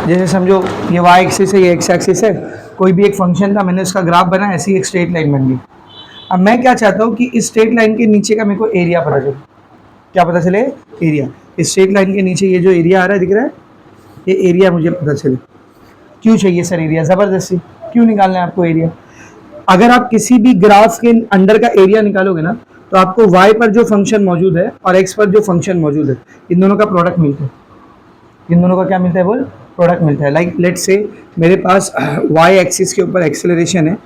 जैसे समझो ये वाई एक्सिस है, ये एक्स एक्सिस है, कोई भी एक फंक्शन था, मैंने उसका ग्राफ बना, ऐसी एक स्ट्रेट लाइन बन गई। अब मैं क्या चाहता हूँ कि इस स्ट्रेट लाइन के नीचे का मेरे को एरिया पता चले। क्या पता चले? एरिया। इस स्ट्रेट लाइन के नीचे ये जो एरिया आ रहा है, दिख रहा है, ये एरिया मुझे पता चले। क्यों चाहिए सर एरिया? ज़बरदस्ती। क्यों निकालना है आपको एरिया? अगर आप किसी भी ग्राफ के अंडर का एरिया निकालोगे ना, तो आपको y पर जो फंक्शन मौजूद है और x पर जो फंक्शन मौजूद है, इन दोनों का प्रोडक्ट मिलता है। इन दोनों का क्या मिलता है? बोल, प्रोडक्ट मिलता है। लाइक लेट्स से मेरे पास y एक्सिस के ऊपर एक्सेलरेशन है,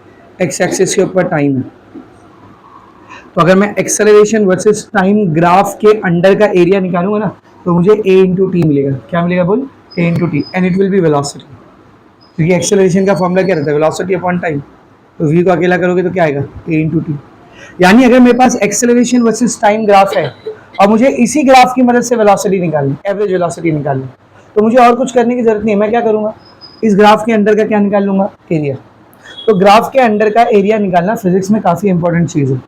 x एक्सिस के ऊपर टाइम है। तो अगर मैं एक्सेलरेशन वर्सेस टाइम ग्राफ के अंडर का एरिया निकालूंगा ना, तो मुझे a इंटू टी मिलेगा। क्या मिलेगा? बोल, a into T, and it will be velocity. क्योंकि एक्सेलरेशन का फॉर्मूला क्या रहता है? Velocity upon time. तो v को अकेला करोगे तो क्या आएगा? a into T. यानी अगर मेरे पास एक्सेलरेशन वर्सेस टाइम ग्राफ है और मुझे इसी ग्राफ की मदद से वेलोसिटी निकालनी, एवरेज वेलोसिटी निकालनी, तो मुझे और कुछ करने की जरूरत नहीं है। मैं क्या करूँगा? इस ग्राफ के अंडर का क्या निकाल लूँगा? एरिया। तो ग्राफ के अंडर का एरिया निकालना फिजिक्स में काफ़ी इंपॉर्टेंट चीज़ है,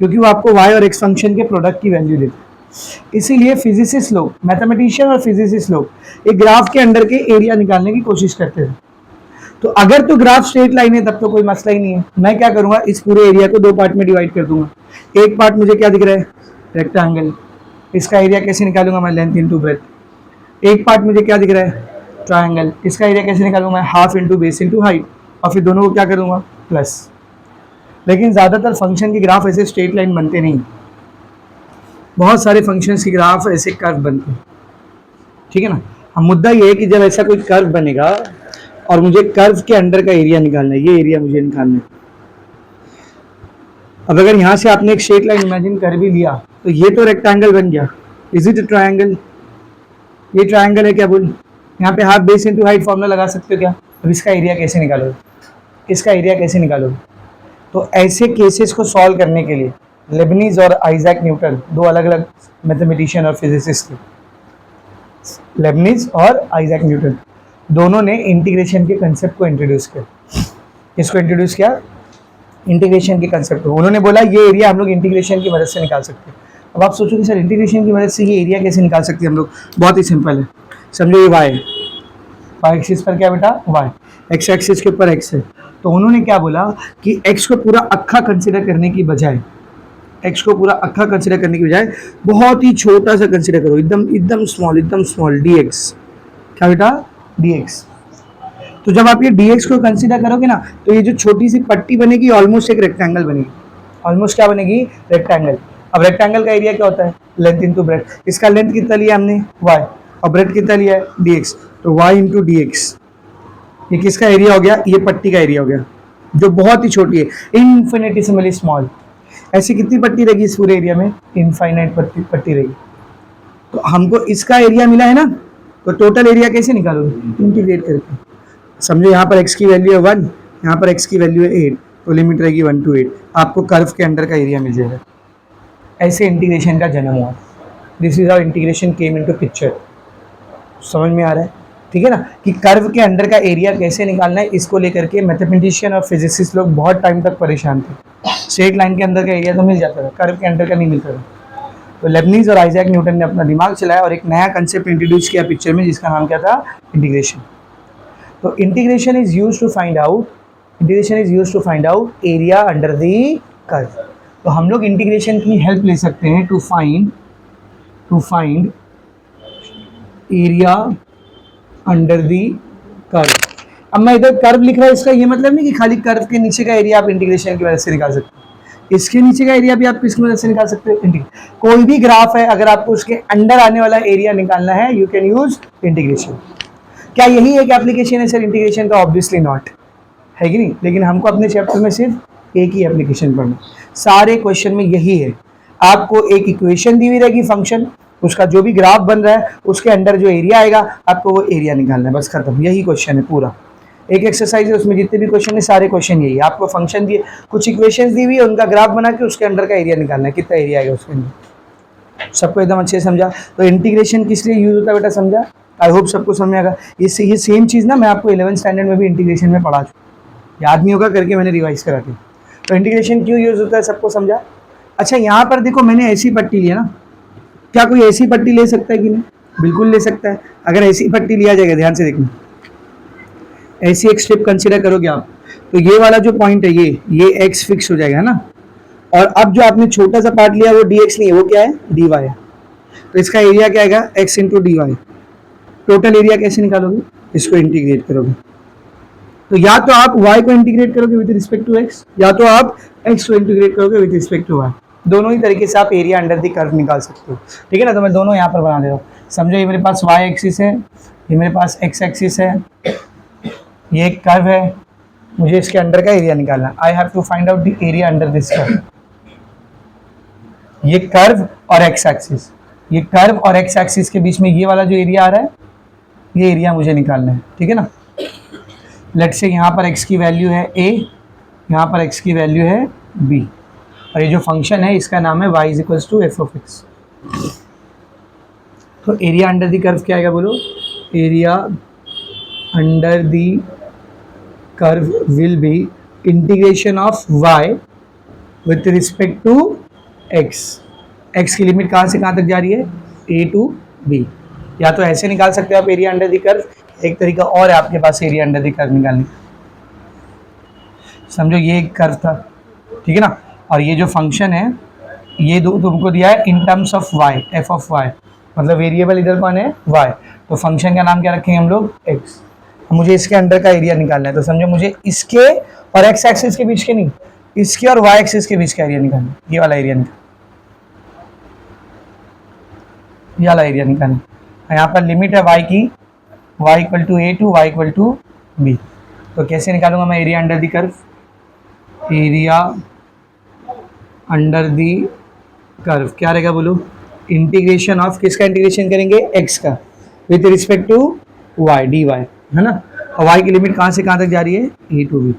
क्योंकि वो आपको y और x फंक्शन के प्रोडक्ट की वैल्यू देता है। इसीलिए फिजिसिस्ट लोग, मैथमेटिशियन और फिजिसिस्ट लोग एक ग्राफ के अंडर के एरिया निकालने की कोशिश करते थे। तो अगर तो ग्राफ स्ट्रेट लाइन है तब तो कोई मसला ही नहीं है। मैं क्या करूंगा? इस पूरे एरिया को दो पार्ट में डिवाइड कर दूंगा। एक पार्ट मुझे क्या दिख रहा है? रेक्टेंगल। इसका एरिया कैसे निकालूंगा मैं? Length into breadth. एक पार्ट मुझे क्या दिख रहा है? ट्रायंगल। इसका एरिया कैसे निकालूंगा मैं? Half into base into height, और फिर दोनों को क्या करूंगा? प्लस। लेकिन ज़्यादातर फंक्शन के ग्राफ ऐसे स्ट्रेट लाइन बनते नहीं, बहुत सारे फंक्शंस के ग्राफ ऐसे कर्व बनते हैं। ठीक है ना? अब मुद्दा ये है कि जब ऐसा कोई कर्व बनेगा और मुझे कर्व के अंडर का एरिया निकालना है, ये एरिया मुझे निकालना है। अब अगर यहाँ से आपने एक स्ट्रेट लाइन इमेजिन कर भी लिया, तो ये तो रेक्टेंगल बन गया। Is it triangle? ये ट्रायंगल है क्या? बोल, यहाँ पे half base into height formula लगा सकते हो क्या? अब इसका एरिया कैसे निकालोगे? इसका एरिया कैसे निकालोगे? तो ऐसे केसेस को सॉल्व करने के लिए लेबनीज और आइजैक न्यूटन, दो अलग अलग मैथमेटिशियन और फिजिसिस्ट थे, लेबनीज और आइजैक न्यूटन, दोनों ने इंटीग्रेशन के कंसेप्ट को इंट्रोड्यूस किया। इसको इंट्रोड्यूस किया, इंटीग्रेशन के कंसेप्ट को। उन्होंने बोला ये एरिया हम लोग इंटीग्रेशन की मदद से निकाल सकते हैं। अब आप सोचो कि सर इंटीग्रेशन की मदद से ये एरिया कैसे निकाल सकते हैं हम लोग? बहुत ही सिंपल है। समझो ये वाई एक्सिस पर क्या बेटा? वाई। एक्स एक्सिस के ऊपर एक्स है। तो उन्होंने क्या बोला कि एक्स को पूरा अक्खा कंसिडर करने की बजाय, एक्स को पूरा अक्खा कंसिडर करने की बजाय बहुत ही छोटा सा कंसिडर करो, एकदम एकदम स्मॉल, डी एक्स। क्या बेटा? D x. तो जब आप ये डी एक्स को कंसिडर करोगे ना, तो ये जो छोटी सी पट्टी बनेगी ऑलमोस्ट एक रेक्टेंगल बनेगी। ऑलमोस्ट क्या बनेगी? रेक्टेंगल। अब रेक्टेंगल का एरिया क्या होता है? Length into breadth. इसका लेंथ कितना लिया हमने? वाई, और ब्रेथ कितना लिया है? D x. तो वाई इंटू डी एक्स, ये किसका एरिया हो गया? ये पट्टी का एरिया हो गया, जो बहुत ही छोटी है, इन्फिनिटेसिमली स्मॉल। ऐसी कितनी पट्टी रहेगी इस पूरे एरिया में? इनफाइनाइट पट्टी रहेगी। तो हमको इसका एरिया मिला है ना, तो टोटल एरिया कैसे निकालोगे? इंटीग्रेट करके। समझो यहाँ पर x की वैल्यू है 1, यहाँ पर x की वैल्यू है 8, तो लिमिट रहेगी 1 to 8। आपको कर्व के अंडर का एरिया मिल जाएगा। ऐसे इंटीग्रेशन का जन्म हुआ। This is how integration came into picture. समझ में आ रहा है? ठीक है ना, कि कर्व के अंडर का एरिया कैसे निकालना है, इसको लेकर के मैथमेटिशियन और फिजिसिस्ट लोग बहुत टाइम तक परेशान थे। स्ट्रेट लाइन के अंदर का एरिया तो मिल जाता था, कर्व के अंडर का नहीं मिलता था। तो लेबनीज और आइजैक न्यूटन ने अपना दिमाग चलाया और एक नया कंसेप्ट इंट्रोड्यूस किया पिक्चर में, जिसका नाम क्या था? इंटीग्रेशन। तो integration is used to find out area under the curve. तो हम लोग इंटीग्रेशन की हेल्प ले सकते हैं to find area under the curve. अब मैं इधर कर्व लिख रहा हूँ, इसका ये मतलब नहीं कि खाली कर्व के नीचे का एरिया आप इंटीग्रेशन की मदद से निकाल सकते हैं। इसके नीचे का एरिया भी आप किसकी मदद से निकाल सकते हो? कोई भी ग्राफ है, अगर आपको उसके अंडर आने वाला एरिया निकालना है, यू कैन यूज इंटीग्रेशन। क्या यही एक एप्लीकेशन है सर इंटीग्रेशन का? ऑब्वियसली नॉट है कि नहीं, लेकिन हमको अपने चैप्टर में सिर्फ एक ही एप्लीकेशन पढ़ना। सारे क्वेश्चन में यही है। आपको एक इक्वेशन दी हुई रहेगी फंक्शन, उसका जो भी ग्राफ बन रहा है उसके अंडर जो एरिया आएगा आपको वो एरिया निकालना है, बस खत्म। यही क्वेश्चन है पूरा। एक एक्सरसाइज है, उसमें जितने भी क्वेश्चन है सारे क्वेश्चन यही है। आपको फंक्शन दिए, कुछ इक्वेशंस दी हुई है, उनका ग्राफ बना के उसके अंडर का एरिया निकालना है, कितना एरिया आएगा उसके अंदर। सबको एकदम अच्छे से समझा? तो इंटीग्रेशन किस लिए यूज होता है बेटा? समझा? आई होप सबको समझ में आएगा। ये सेम चीज़ ना मैं आपको 11th स्टैंडर्ड में भी इंटीग्रेशन में पढ़ा चुका, याद नहीं होगा करके मैंने रिवाइज करा के। तो इंटीग्रेशन क्यों यूज होता है सबको समझा? अच्छा, यहाँ पर देखो मैंने ऐसी पट्टी लिया ना, क्या कोई ऐसी पट्टी ले सकता है कि नहीं? बिल्कुल ले सकता है। अगर ऐसी पट्टी लिया जाएगा, ध्यान से देखना, ऐसी एक स्ट्रिप कंसीडर करोगे आप, तो ये वाला जो पॉइंट है ये एक्स फिक्स हो जाएगा, है ना। और अब जो आपने छोटा सा पार्ट लिया वो डी एक्स नहीं है, वो क्या है, डी वाई है। तो इसका एरिया क्या आएगा, x into d y. Total area कैसे निकालोगे, इसको इंटीग्रेट करोगे। तो या तो आप y को इंटीग्रेट करोगे विद रिस्पेक्ट टू x, या तो आप x को इंटीग्रेट करोगे विद रिस्पेक्ट टू y। दोनों ही तरीके से आप एरिया अंडर द कर्व निकाल सकते हो, ठीक है ना। तो मैं दोनों यहाँ पर बना दे रहा हूँ। समझो ये मेरे पास y एक्सिस है, ये मेरे पास x एक्सिस है, ये एक कर्व है, मुझे इसके अंडर का एरिया निकालना है। I have to find out the area under this curve. ये कर्व और x एक्सिस, ये कर्व और x एक्सिस के बीच में ये वाला जो एरिया आ रहा है, ये एरिया मुझे निकालना है, ठीक है ना। लेट्स से यहाँ पर x की वैल्यू है a, यहाँ पर x की वैल्यू है b, और ये जो फंक्शन है इसका नाम है y equals to f of x. तो एरिया अंडर द कर्व क्या आएगा बोलो, area under the curve will be integration of y with respect to x। x की लिमिट कहाँ से कहाँ तक जा रही है, a टू b। या तो ऐसे निकाल सकते हो आप एरिया अंडर द कर्व, एक तरीका और है आपके पास एरिया अंडर द कर्व निकालने का। समझो ये एक कर्व था, ठीक है ना, और ये जो फंक्शन है ये दो तुमको दिया है in terms of y, F of y, मतलब वेरिएबल इधर कौन है, y। तो फंक्शन का नाम क्या रखेंगे हम लोग, x। मुझे इसके अंडर का एरिया निकालना है, तो समझो मुझे इसके और x एक्सिस के बीच के नहीं, इसके और y एक्सिस के बीच का एरिया निकालना है। ये वाला एरिया निकालना, ये वाला एरिया निकालना। यहाँ पर लिमिट है y की, y equal to a to y equal to b। तो कैसे निकालूंगा मैं area under the curve, area under the curve क्या रहेगा बोलो, इंटीग्रेशन ऑफ, किसका इंटीग्रेशन करेंगे, x का, with respect to y dy, है ना। और y की लिमिट कहाँ से कहाँ तक जा रही है, a to b।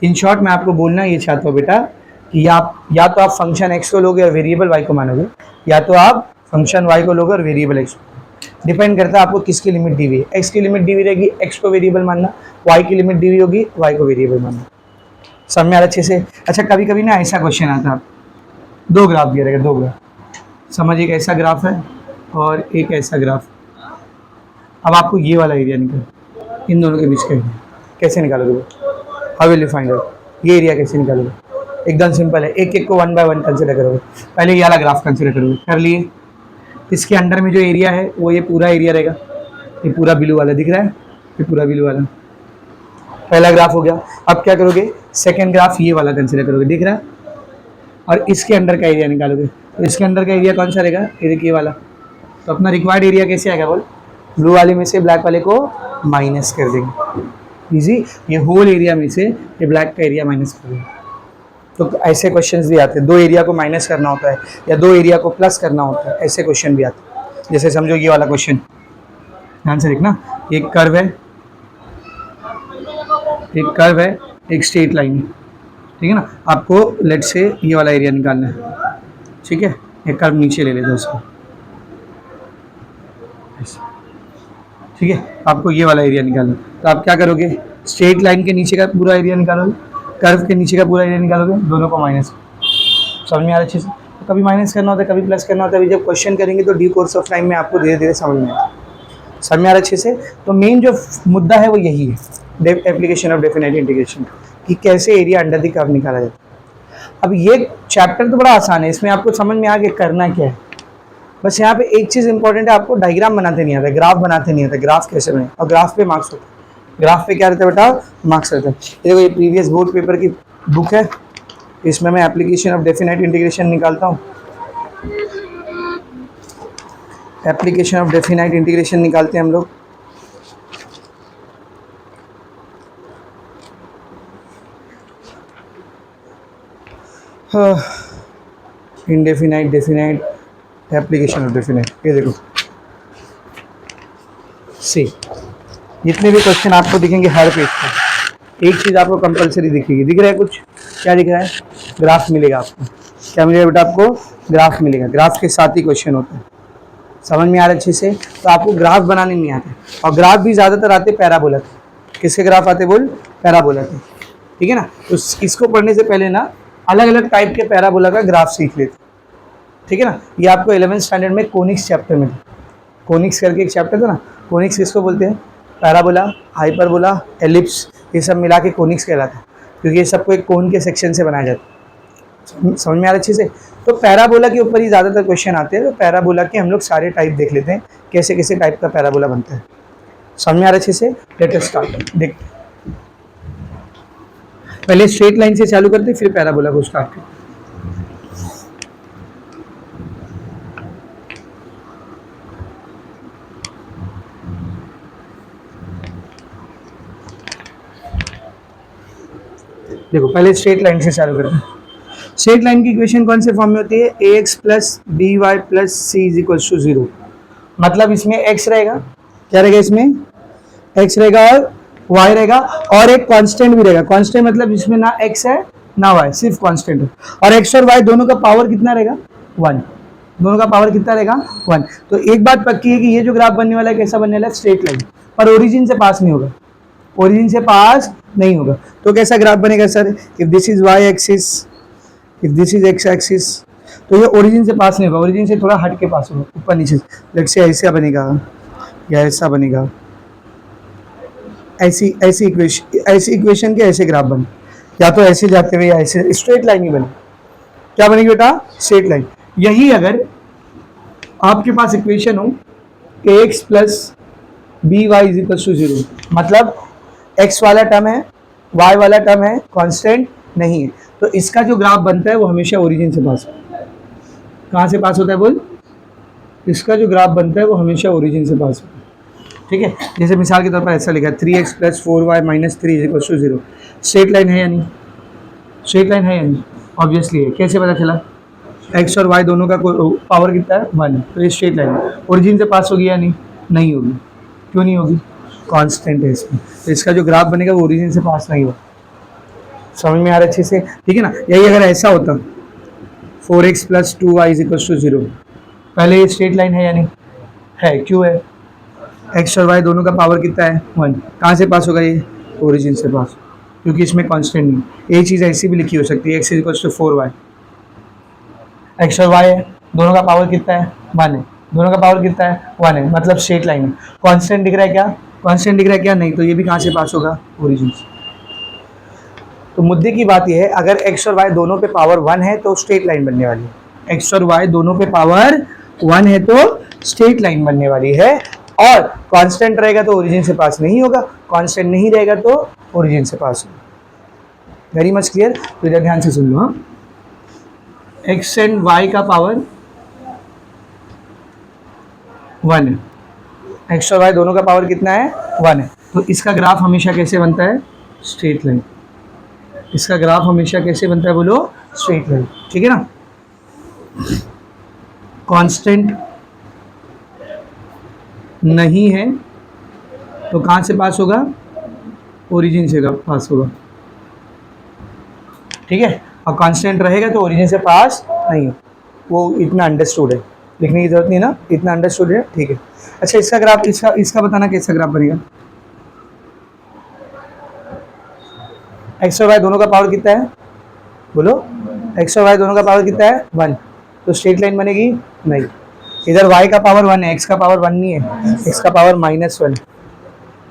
In short मैं आपको बोलना ये चाहता हूँ बेटा कि या तो आप फंक्शन x को लोगे और वेरिएबल y को मानोगे, या तो आप फंक्शन y को लोगे और वेरिएबल x। डिपेंड करता है आपको किसकी लिमिट दी हुई है। x की लिमिट दी हुई रहेगी, x को वेरिएबल मानना, y की लिमिट दी हुई होगी, y को वेरिएबल मानना। समझ में आ रहा अच्छे से। अच्छा कभी कभी ना ऐसा क्वेश्चन आता है, दो ग्राफ दिया रहेगा, दो ग्राफ समझ, एक ऐसा ग्राफ है और एक ऐसा ग्राफ। अब आपको ये वाला एरिया निकाल, इन दोनों के बीच का एरिया कैसे निकालोगे, how will you find out, ये एरिया कैसे निकालोगे। एकदम सिंपल है, एक एक को 1 बाय 1 कंसिडर करोगे। पहले ये वाला ग्राफ कंसिडर करोगे, कर लिए। इसके अंडर में जो एरिया है वो ये पूरा एरिया रहेगा, ये पूरा ब्लू वाला दिख रहा है, ये पूरा ब्लू वाला पहला ग्राफ हो गया। अब क्या करोगे, सेकंड ग्राफ ये वाला कंसिडर करोगे, दिख रहा है, और इसके अंडर का एरिया निकालोगे। तो इसके अंदर का एरिया कौन सा रहेगा, ये देखिए वाला। तो अपना रिक्वायर्ड एरिया कैसे आएगा बोल, ब्लू वाले में से ब्लैक वाले को माइनस कर देंगे, इजी। ये होल एरिया में से ये ब्लैक का एरिया माइनस कर देंगे। तो ऐसे क्वेश्चंस भी आते हैं, दो एरिया को माइनस करना होता है या दो एरिया को प्लस करना होता है, ऐसे क्वेश्चन भी आते हैं। जैसे समझो ये वाला क्वेश्चन, ध्यान से देखना, एक कर्व है, एक कर्व है, एक स्ट्रेट लाइन है, ठीक है ना। आपको लेट से ये वाला एरिया निकालना है, ठीक है। एक कर्व नीचे ले लेते हैं उसको, ठीक है। आपको ये वाला एरिया निकालना है, तो आप क्या करोगे, स्ट्रेट लाइन के नीचे का पूरा एरिया निकालोगे, कर्व के नीचे का पूरा एरिया निकालोगे, दोनों को माइनस। समझ में आ रहा अच्छे से। तो कभी माइनस करना होता है, कभी प्लस करना होता है। अभी जब क्वेश्चन करेंगे तो ड्यू कोर्स ऑफ टाइम में आपको धीरे धीरे समझ में आएगा। समझ में आ रहा अच्छे से। तो मेन जो मुद्दा है वो यही है, एप्लीकेशन ऑफ डेफिनेट इंटीग्रेशन, कि कैसे एरिया अंडर द कर्व निकाला जाता है। अब ये चैप्टर तो बड़ा आसान है, इसमें आपको समझ में आ गया करना क्या है। बस यहाँ पे एक चीज़ इंपॉर्टेंट है, आपको डायग्राम बनाते नहीं आता, ग्राफ बनाते नहीं आता, ग्राफ कैसे बने, और ग्राफ पे मार्क्स होता है। ग्राफ पे क्या रहता है बेटा, मार्क्स रहता है। ये देखो, ये प्रीवियस बोर्ड पेपर की बुक है, इसमें मैं एप्लीकेशन ऑफ डेफिनेट इंटीग्रेशन निकालता हूँ, एप्लीकेशन ऑफ डेफिनेट इंटीग्रेशन निकालते हैं हम लोग। Indefinite, definite, application of definite. ये देखो सी, जितने भी क्वेश्चन आपको दिखेंगे हर पेज पे एक चीज़ आपको कंपलसरी दिखेगी। दिख रहा है कुछ, क्या दिख रहा है, ग्राफ मिलेगा आपको। क्या मिलेगा बेटा, आपको ग्राफ मिलेगा। ग्राफ के साथ ही क्वेश्चन होता है। समझ में आ रहा है अच्छे से। तो आपको ग्राफ बनाने नहीं आते, और ग्राफ भी ज़्यादातर आते पैराबोला के। किसके ग्राफ आते बोल, पैराबोला के, ठीक है ना। तो इसको पढ़ने से पहले ना अलग अलग टाइप के पैराबोला का ग्राफ सीख लेते, ठीक है ना। ये आपको 11th स्टैंडर्ड में कोनिक्स चैप्टर में था, कोनिक्स करके एक चैप्टर था ना। कोनिक्स किसको बोलते हैं, पैराबोला, हाइपरबोला, एलिप्स, ये सब मिला के कोनिक्स कहलाता है, क्योंकि ये सबको एक कोन के सेक्शन से बनाया जाता है। समझ में आ रहा अच्छे से? तो पैराबोला के ऊपर ही ज़्यादातर क्वेश्चन आते हैं, तो पैराबोला के हम लोग सारे टाइप देख लेते हैं, कैसे कैसे टाइप का पैराबोला बनता है। समझ में आ रहा अच्छे से? Let us start. देख, पहले स्ट्रेट लाइन से चालू करते, फिर पैराबोला को स्टार्ट करते। देखो, पहले स्ट्रेट लाइन से चालू करते हैं। स्ट्रेट लाइन की इक्वेशन कौन से फॉर्म में होती है? ax plus b y plus c is equal to 0। मतलब इसमें x रहेगा, क्या रहेगा इसमें? x रहेगा और y रहेगा, और एक कांस्टेंट भी रहेगा। कांस्टेंट मतलब इसमें ना x है ना y, सिर्फ कांस्टेंट है। और x और y दोनों का पावर कितना रहेगा? 1। दोनों का पावर कितना रहेगा? 1। तो एक बात पक्की है कि ये जो ग्राफ बनने वाला है कैसा बनने वाला है? स्ट्रेट लाइन, पर ओरिजिन से पास नहीं होगा। ओरिजिन से पास नहीं होगा तो कैसा ग्राफ बनेगा sir? If this is y axis, if this is x axis, तो ये ओरिजिन से पास नहीं होगा, ओरिजिन से थोड़ा हट के पास होगा, ऊपर नीचे। लाइक से ऐसा बनेगा या ऐसा बनेगा, ऐसी इक्वेशन के ऐसे ग्राफ बने, या तो ऐसे जाते हुए या ऐसे, स्ट्रेट लाइन ही बने। क्या बनेगी बेटा? Straight line. यही अगर आपके पास इक्वेशन हो ax plus b y is equal to 0, मतलब x वाला टर्म है, y वाला टर्म है, कांस्टेंट नहीं है, तो इसका जो ग्राफ बनता है वो हमेशा ओरिजिन से पास होता है। कहाँ से पास होता है बोल? इसका जो ग्राफ बनता है वो हमेशा ओरिजिन से पास होता है। ठीक है, जैसे मिसाल के तौर पर ऐसा लिखा है 3x plus 4y minus 3 is equal to 0। Straight line है या नहीं? स्ट्रेट लाइन है या नहीं? ऑब्वियसली है। कैसे पता चला? x और y दोनों का पावर कितना है? 1। तो ये स्ट्रेट लाइन ओरिजिन से पास होगी या नहीं? नहीं होगी। क्यों नहीं होगी? कांस्टेंट है इसमें, तो इसका जो ग्राफ बनेगा वो ओरिजिन से पास नहीं होगा। समझ में आ रहा है अच्छे से? ठीक है ना? यही अगर ऐसा होता 4x plus 2y is equal to 0, पहले ये स्ट्रेट लाइन है या नहीं? है। क्यों है? x और y दोनों का पावर कितना है? 1। कहाँ से पास होगा ये? ओरिजिन से पास, क्योंकि इसमें कांस्टेंट नहीं। ये चीज़ ऐसी भी लिखी हो सकती है, x is equal to 4y, x और y है, दोनों का पावर कितना है? 1 है। दोनों का पावर कितना है? 1 है, मतलब स्ट्रेट लाइन है। कांस्टेंट दिख रहा है क्या? कांस्टेंट दिख रहा है क्या? नहीं। तो ये भी कहाँ से पास होगा? ओरिजिन से। तो मुद्दे की बात यह है, अगर x और y दोनों पे पावर 1 है तो स्ट्रेट लाइन बनने वाली है। x और y दोनों पे पावर 1 है तो स्ट्रेट लाइन बनने वाली है, और कांस्टेंट रहेगा तो ओरिजिन से पास नहीं होगा, कांस्टेंट नहीं रहेगा तो ओरिजिन से पास होगा। Very much clear? तो इधर ध्यान से सुन लो। हाँ, x एंड y का पावर 1 है, x और y दोनों का पावर कितना है? 1 है। तो इसका ग्राफ हमेशा कैसे बनता है? Straight line. इसका ग्राफ हमेशा कैसे बनता है बोलो? Straight line. ठीक है ना? कांस्टेंट नहीं है तो कहाँ से पास होगा? ओरिजिन से पास होगा। ठीक है, और कांस्टेंट रहेगा तो ओरिजिन से पास नहीं। वो इतना अंडरस्टूड है, लिखने की जरूरत नहीं ना, इतना अंडरस्टूड है। ठीक है, अच्छा इसका ग्राफ, इसका बताना कैसा ग्राफ बनेगा? x और y दोनों का पावर कितना है बोलो? x और y दोनों का पावर कितना है? 1। तो स्ट्रेट लाइन बनेगी? नहीं। इधर y का पावर 1 है, x का पावर 1 नहीं है, x का पावर -1।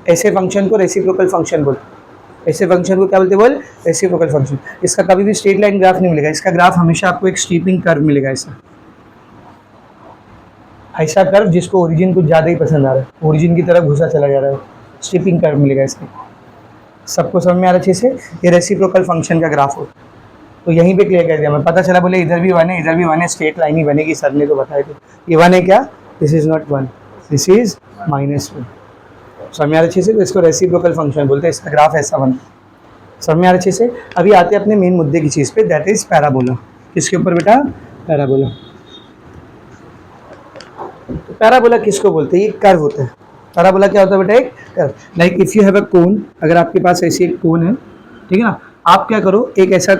ऐसे फंक्शन को रेसिप्रोकल फंक्शन बोलते। ऐसे फंक्शन को क्या बोलते बोल? Reciprocal function. इसका कभी भी स्ट्रेट लाइन ग्राफ नहीं मिलेगा, इसका ग्राफ हमेशा आपको एक स्टीपिंग कर्व मिलेगा। ऐसा कर्व जिसको ओरिजिन कुछ ज़्यादा ही पसंद आ रहा है, ओरिजिन की तरफ घुसा चला जा रहा है, स्टीपिंग कर्व मिलेगा इसका। सबको समझ में आ रहा अच्छे से? ये रेसिप्रोकल फंक्शन का ग्राफ हो, तो यहीं पे क्लियर कर दिया मैं। पता चला बोले इधर भी 1 है, इधर भी 1 है, स्ट्रेट लाइन ही बनेगी, सर ने तो बताया थे। ये 1 है क्या? This is not 1, this is -1। समझ में आ रहा अच्छे से? तो इसको रेसिप्रोकल फंक्शन बोलते हैं, इसका ग्राफ ऐसा बनता है। समझ में आ रहा अच्छे से? अभी आते हैं अपने मेन मुद्दे की चीज़ पे, दैट इज पैराबोला। किसके ऊपर बेटा? पैराबोला। पैराबोला किसको बोलते हैं? ये कर्व होता है। पैराबोला क्या होता है बेटा? एक curve. Like if you have a cone, अगर आपके पास ऐसी एक कोन है, ठीक है ना, आप क्या करो, एक ऐसा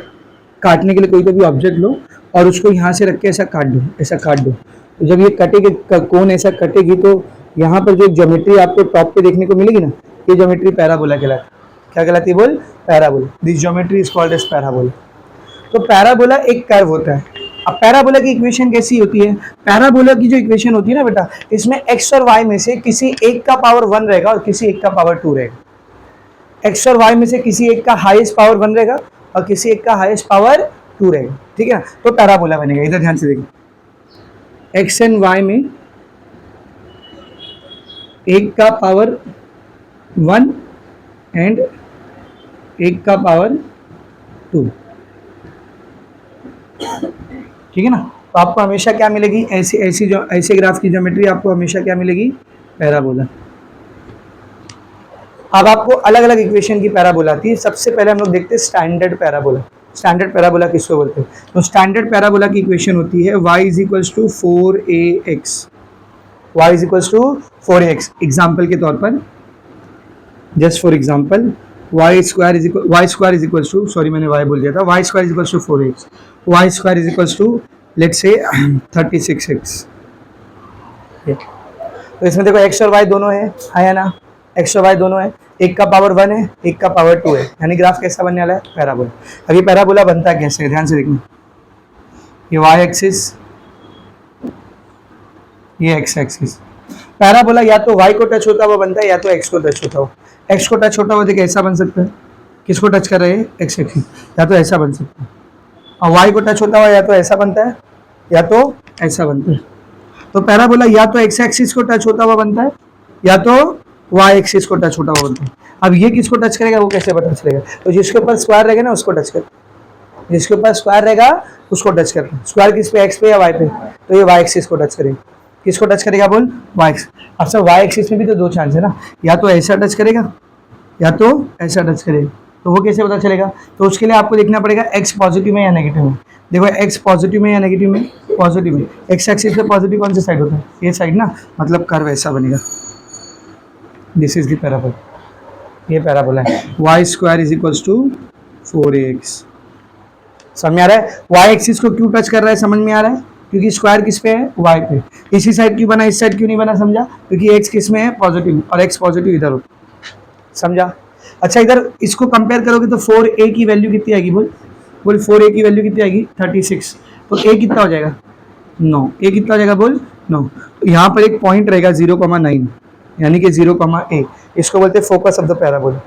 काटने के लिए कोई भी ऑब्जेक्ट लो और उसको यहाँ से रख के ऐसा काट दो, ऐसा काट दो। तो जब ये कटेगी, कोन ऐसा कटेगी, तो यहाँ पर जो ज्योमेट्री आपको टॉप पे देखने को मिलेगी ना, ये ज्योमेट्री पैराबोला कहलाती है। क्या कहलाती है बोल? Parabola. This geometry is called as parabola. तो पैराबोला एक कर्व होता है। अब पैराबोला की इक्वेशन कैसी होती है? पैराबोला की जो इक्वेशन होती है ना बेटा, इसमें एक्स और वाई में से किसी एक का पावर 1 रहेगा और किसी एक का पावर 2 रहेगा। एक्स और वाई में से किसी एक का हाईएस्ट पावर 1 रहेगा और किसी एक का हाईएस्ट पावर 2 रहेगा, ठीक है ना? तो पैराबोला बनेगा। इधर ध्यान से देखिए, एक्स एंड वाई में एक का पावर 1 एंड एक का पावर 2, ठीक है ना? तो आपको हमेशा क्या मिलेगी? ऐसे ग्राफ की ज्योमेट्री आपको हमेशा क्या मिलेगी? पैराबोला। अब आपको अलग अलग इक्वेशन की पैराबोला आती है। सबसे पहले हम लोग देखते हैं स्टैंडर्ड पैराबोला। स्टैंडर्ड पैराबोला किसको बोलते हैं? तो स्टैंडर्ड पैराबोला की इक्वेशन होती है y is equals to 4ax, y is equals to 4ax। Example के तौर पर, just for example, y square is equals to, sorry मैंने y बोल दिया था, y square is equals to 4x, y square is equals to let's say 36x। तो इसमें देखो x और y दोनों है या ना? x और y दोनों है, एक का पावर 1 है, एक का पावर 2 है, यानी ग्राफ कैसा बनने वाला है? पैराबोला। अब ये पैराबोला बनता है कैसे? ध्यान से देखना, ये y एक्सिस, ये x एक्सिस। पैराबोला या तो y को टच होता हुआ बनता है या तो x को टच होता हुआ। x को टच होता हुआ देखिए ऐसा बन सकता है, किसको टच कर रहे हैं? x एक्सिस, या तो ऐसा बन सकता है। और y को टच होता हुआ या तो ऐसा बनता है या तो ऐसा बनता है। तो पैराबोला या तो x एक्सिस को टच होता हुआ बनता है या तो y एक्सिस को टच होता हुआ बनता है। अब ये किसको टच करेगा वो कैसे पता चलेगा? तो जिसके ऊपर स्क्वायर रहेगा ना उसको टच कर, जिसके ऊपर स्क्वायर रहेगा उसको टच करना। स्क्वायर किस पे? x पे या y पे? तो ये y एक्सिस को टच करेगा। किसको टच करेगा बोल? y axis. अब सर y एक्सिस में भी तो दो चांस है ना, या तो ऐसा टच करेगा या तो ऐसा टच करेगा। तो वो कैसे पता चलेगा? तो उसके लिए आपको देखना पड़ेगा x पॉजिटिव में या नेगेटिव में। देखो x पॉजिटिव में या नेगेटिव में? पॉजिटिव में। x एक्सिस पे पॉजिटिव कौन सी साइड होता है? ये साइड ना, मतलब कर्व ऐसा बनेगा। दिस इज द पैराबोला, ये पैराबोला है। y square is equals to 4ax। समझ में आ रहा है? y एक्सिस को क्यों टच कर रहा है? समझ में आ रहा है? क्योंकि स्क्वायर किस पे है? y पे। इसी साइड क्यों बना, इस साइड क्यों नहीं बना? समझा? क्योंकि x किस में है? पॉजिटिव, और x पॉजिटिव इधर होता है। समझा? अच्छा, इधर इसको कंपेयर करोगे तो 4a की वैल्यू कितनी आएगी? बोल 4a की वैल्यू कितनी आएगी? 36। तो a कितना हो जाएगा? 9। a कितना हो जाएगा? बोल 9। तो यहाँ पर एक पॉइंट रहेगा 0,9, यानी कि 0,a। इसको बोलते हैं फोकस ऑफ द पैराबोला।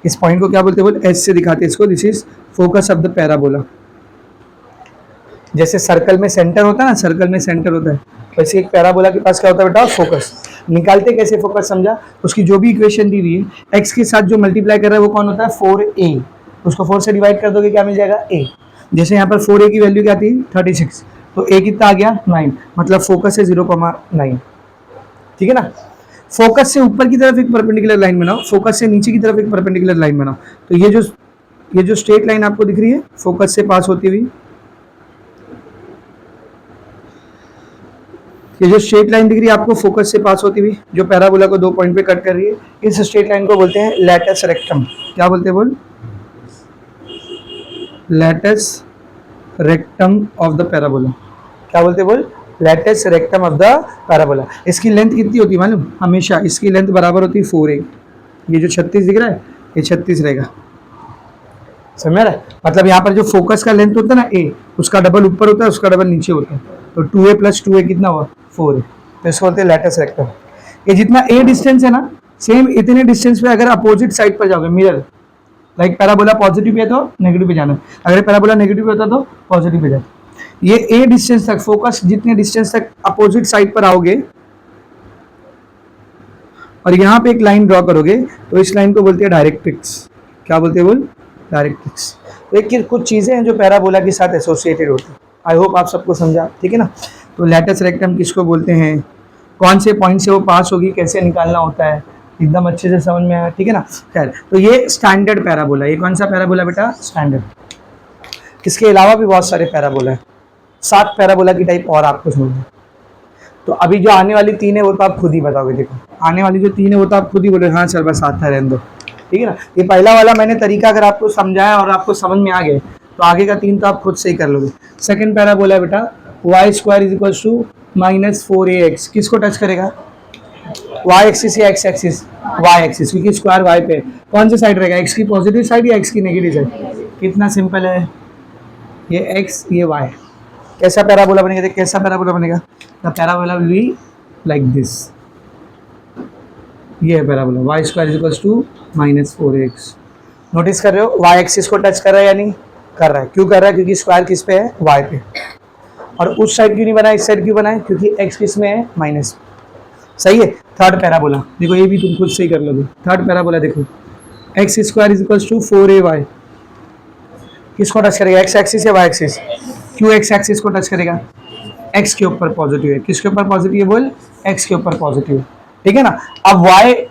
इस पॉइंट को क्या बोलते हैं? बोल एस से दिखाते हैं इसको। This is focus of the parabola. जैसे सर्कल में सेंटर होता है ना, सर्कल में सेंटर होता है, वैसे एक पैराबोला के पास क्या होता है बेटा? फोकस। निकालते कैसे फोकस? समझा? उसकी जो भी इक्वेशन दी हुई है, x के साथ जो मल्टीप्लाई कर रहा है वो कौन होता है? 4a। उसको 4 से डिवाइड कर दोगे, क्या मिल जाएगा? a। जैसे यहाँ पर 4a की वैल्यू क्या थी? 36, तो a कितना आ गया? 9, मतलब फोकस है 0,9। ठीक है ना? फोकस से ऊपर की तरफ एक परपेंडिकुलर लाइन बनाओ, फोकस से नीचे की तरफ एक परपेंडिकुलर लाइन बनाओ। तो ये जो स्ट्रेट लाइन आपको दिख रही है फोकस से पास होती हुई, ये जो स्ट्रेट लाइन दिख रही है आपको फोकस से पास होती हुई, जो पैराबोला को 2 पॉइंट पे कट कर रही है, इस स्ट्रेट लाइन को बोलते हैं लैटस रेक्टम। क्या बोलते हैं? बोल latus rectum of the parabola. क्या बोलते हैं? बोल latus rectum of the parabola. इसकी लेंथ कितनी होती है मालूम? हमेशा इसकी लेंथ बराबर होती है 4a। ये जो 36 दिख रहा है ये 36 रहेगा। समझ रहा है? मतलब यहाँ पर जो फोकस का लेंथ होता है ना a, उसका डबल ऊपर होता है, उसका डबल नीचे होता है। तो 2a + 2a कितना हुआ? 4a। तो इसको बोलते हैं लैटस रेक्टम। ये जितना a डिस्टेंस है ना, सेम इतने डिस्टेंस पे अगर अपोजिट साइड पर जाओगे, mirror like parabola positive pay तो नेगेटिव पे जाना, अगर पैराबोला नेगेटिव पे होता तो पॉजिटिव पे जाना। ये a डिस्टेंस तक, फोकस जितने डिस्टेंस तक अपोजिट साइड पर आओगे और यहाँ पे एक लाइन ड्रॉ करोगे, तो इस लाइन को बोलते हैं डायरेक्ट्रिक्स। क्या बोलते हैं? बोल डायरेक्ट्रिक्स। तो कुछ चीज़ें हैं जो पैराबोला के साथ एसोसिएटेड होती है। आई होप आप सबको समझा, ठीक है ना? तो लैटस रेक्टम किसको बोलते हैं, कौन से पॉइंट से वो पास होगी, कैसे निकालना होता है, एकदम अच्छे से समझ में आया, ठीक है ना? खैर, तो ये स्टैंडर्ड पैराबोला। ये कौन सा पैराबोला बेटा? स्टैंडर्ड। इसके अलावा भी बहुत सारे पैराबोला है, 7 पैराबोला की टाइप और आपको समझना। तो अभी जो आने वाली 3 है वो तो आप खुद ही बताओगे। देखो आने वाली जो 3 है वो तो आप खुद ही बोले हाँ सर बस आता है, रहने दो, ठीक है ना? ये पहला वाला मैंने तरीका अगर आपको समझाया और आपको समझ में आ गए तो आगे का 3 तो आप खुद से ही कर लोगे। सेकंड पैराबोला बेटा y square is equal to -4ax। किसको टच करेगा? y एक्सिस या x एक्सिस? y एक्सिस, क्योंकि स्क्वायर y पे कौन सी साइड रहेगा? x की पॉजिटिव साइड या x की नेगेटिव साइड? कितना सिंपल है, ये x ये y। कैसा पैराबोला बनेगा, देख कैसा पैराबोला बनेगा, the parabola will be like this, ये है parabola, y square is equals to -4x। Notice कर रहे हो वाई एक्सिस को टच कर रहा है या नहीं कर रहा है, क्यों कर रहा है, क्योंकि स्क्वायर किस पे है, वाई पे। और उस साइड क्यों नहीं बना, इस साइड क्यों बना है, क्योंकि एक्स किस में है, माइनस। सही है। थर्ड पैराबोला देखो, ये भी तुम खुद से ही कर लोगे। थर्ड पैराबोला देखो, x square is equals to 4ay, किसको टच करेगा, एक्स एक्सिस या वाई एक्सिस, क्यों एक्स एक्सिस को टच करेगा, एक्स के ऊपर पॉजिटिव है, किसके ऊपर पॉजिटिव है, बोल एक्स के ऊपर पॉजिटिव है, ठीक है ना। अब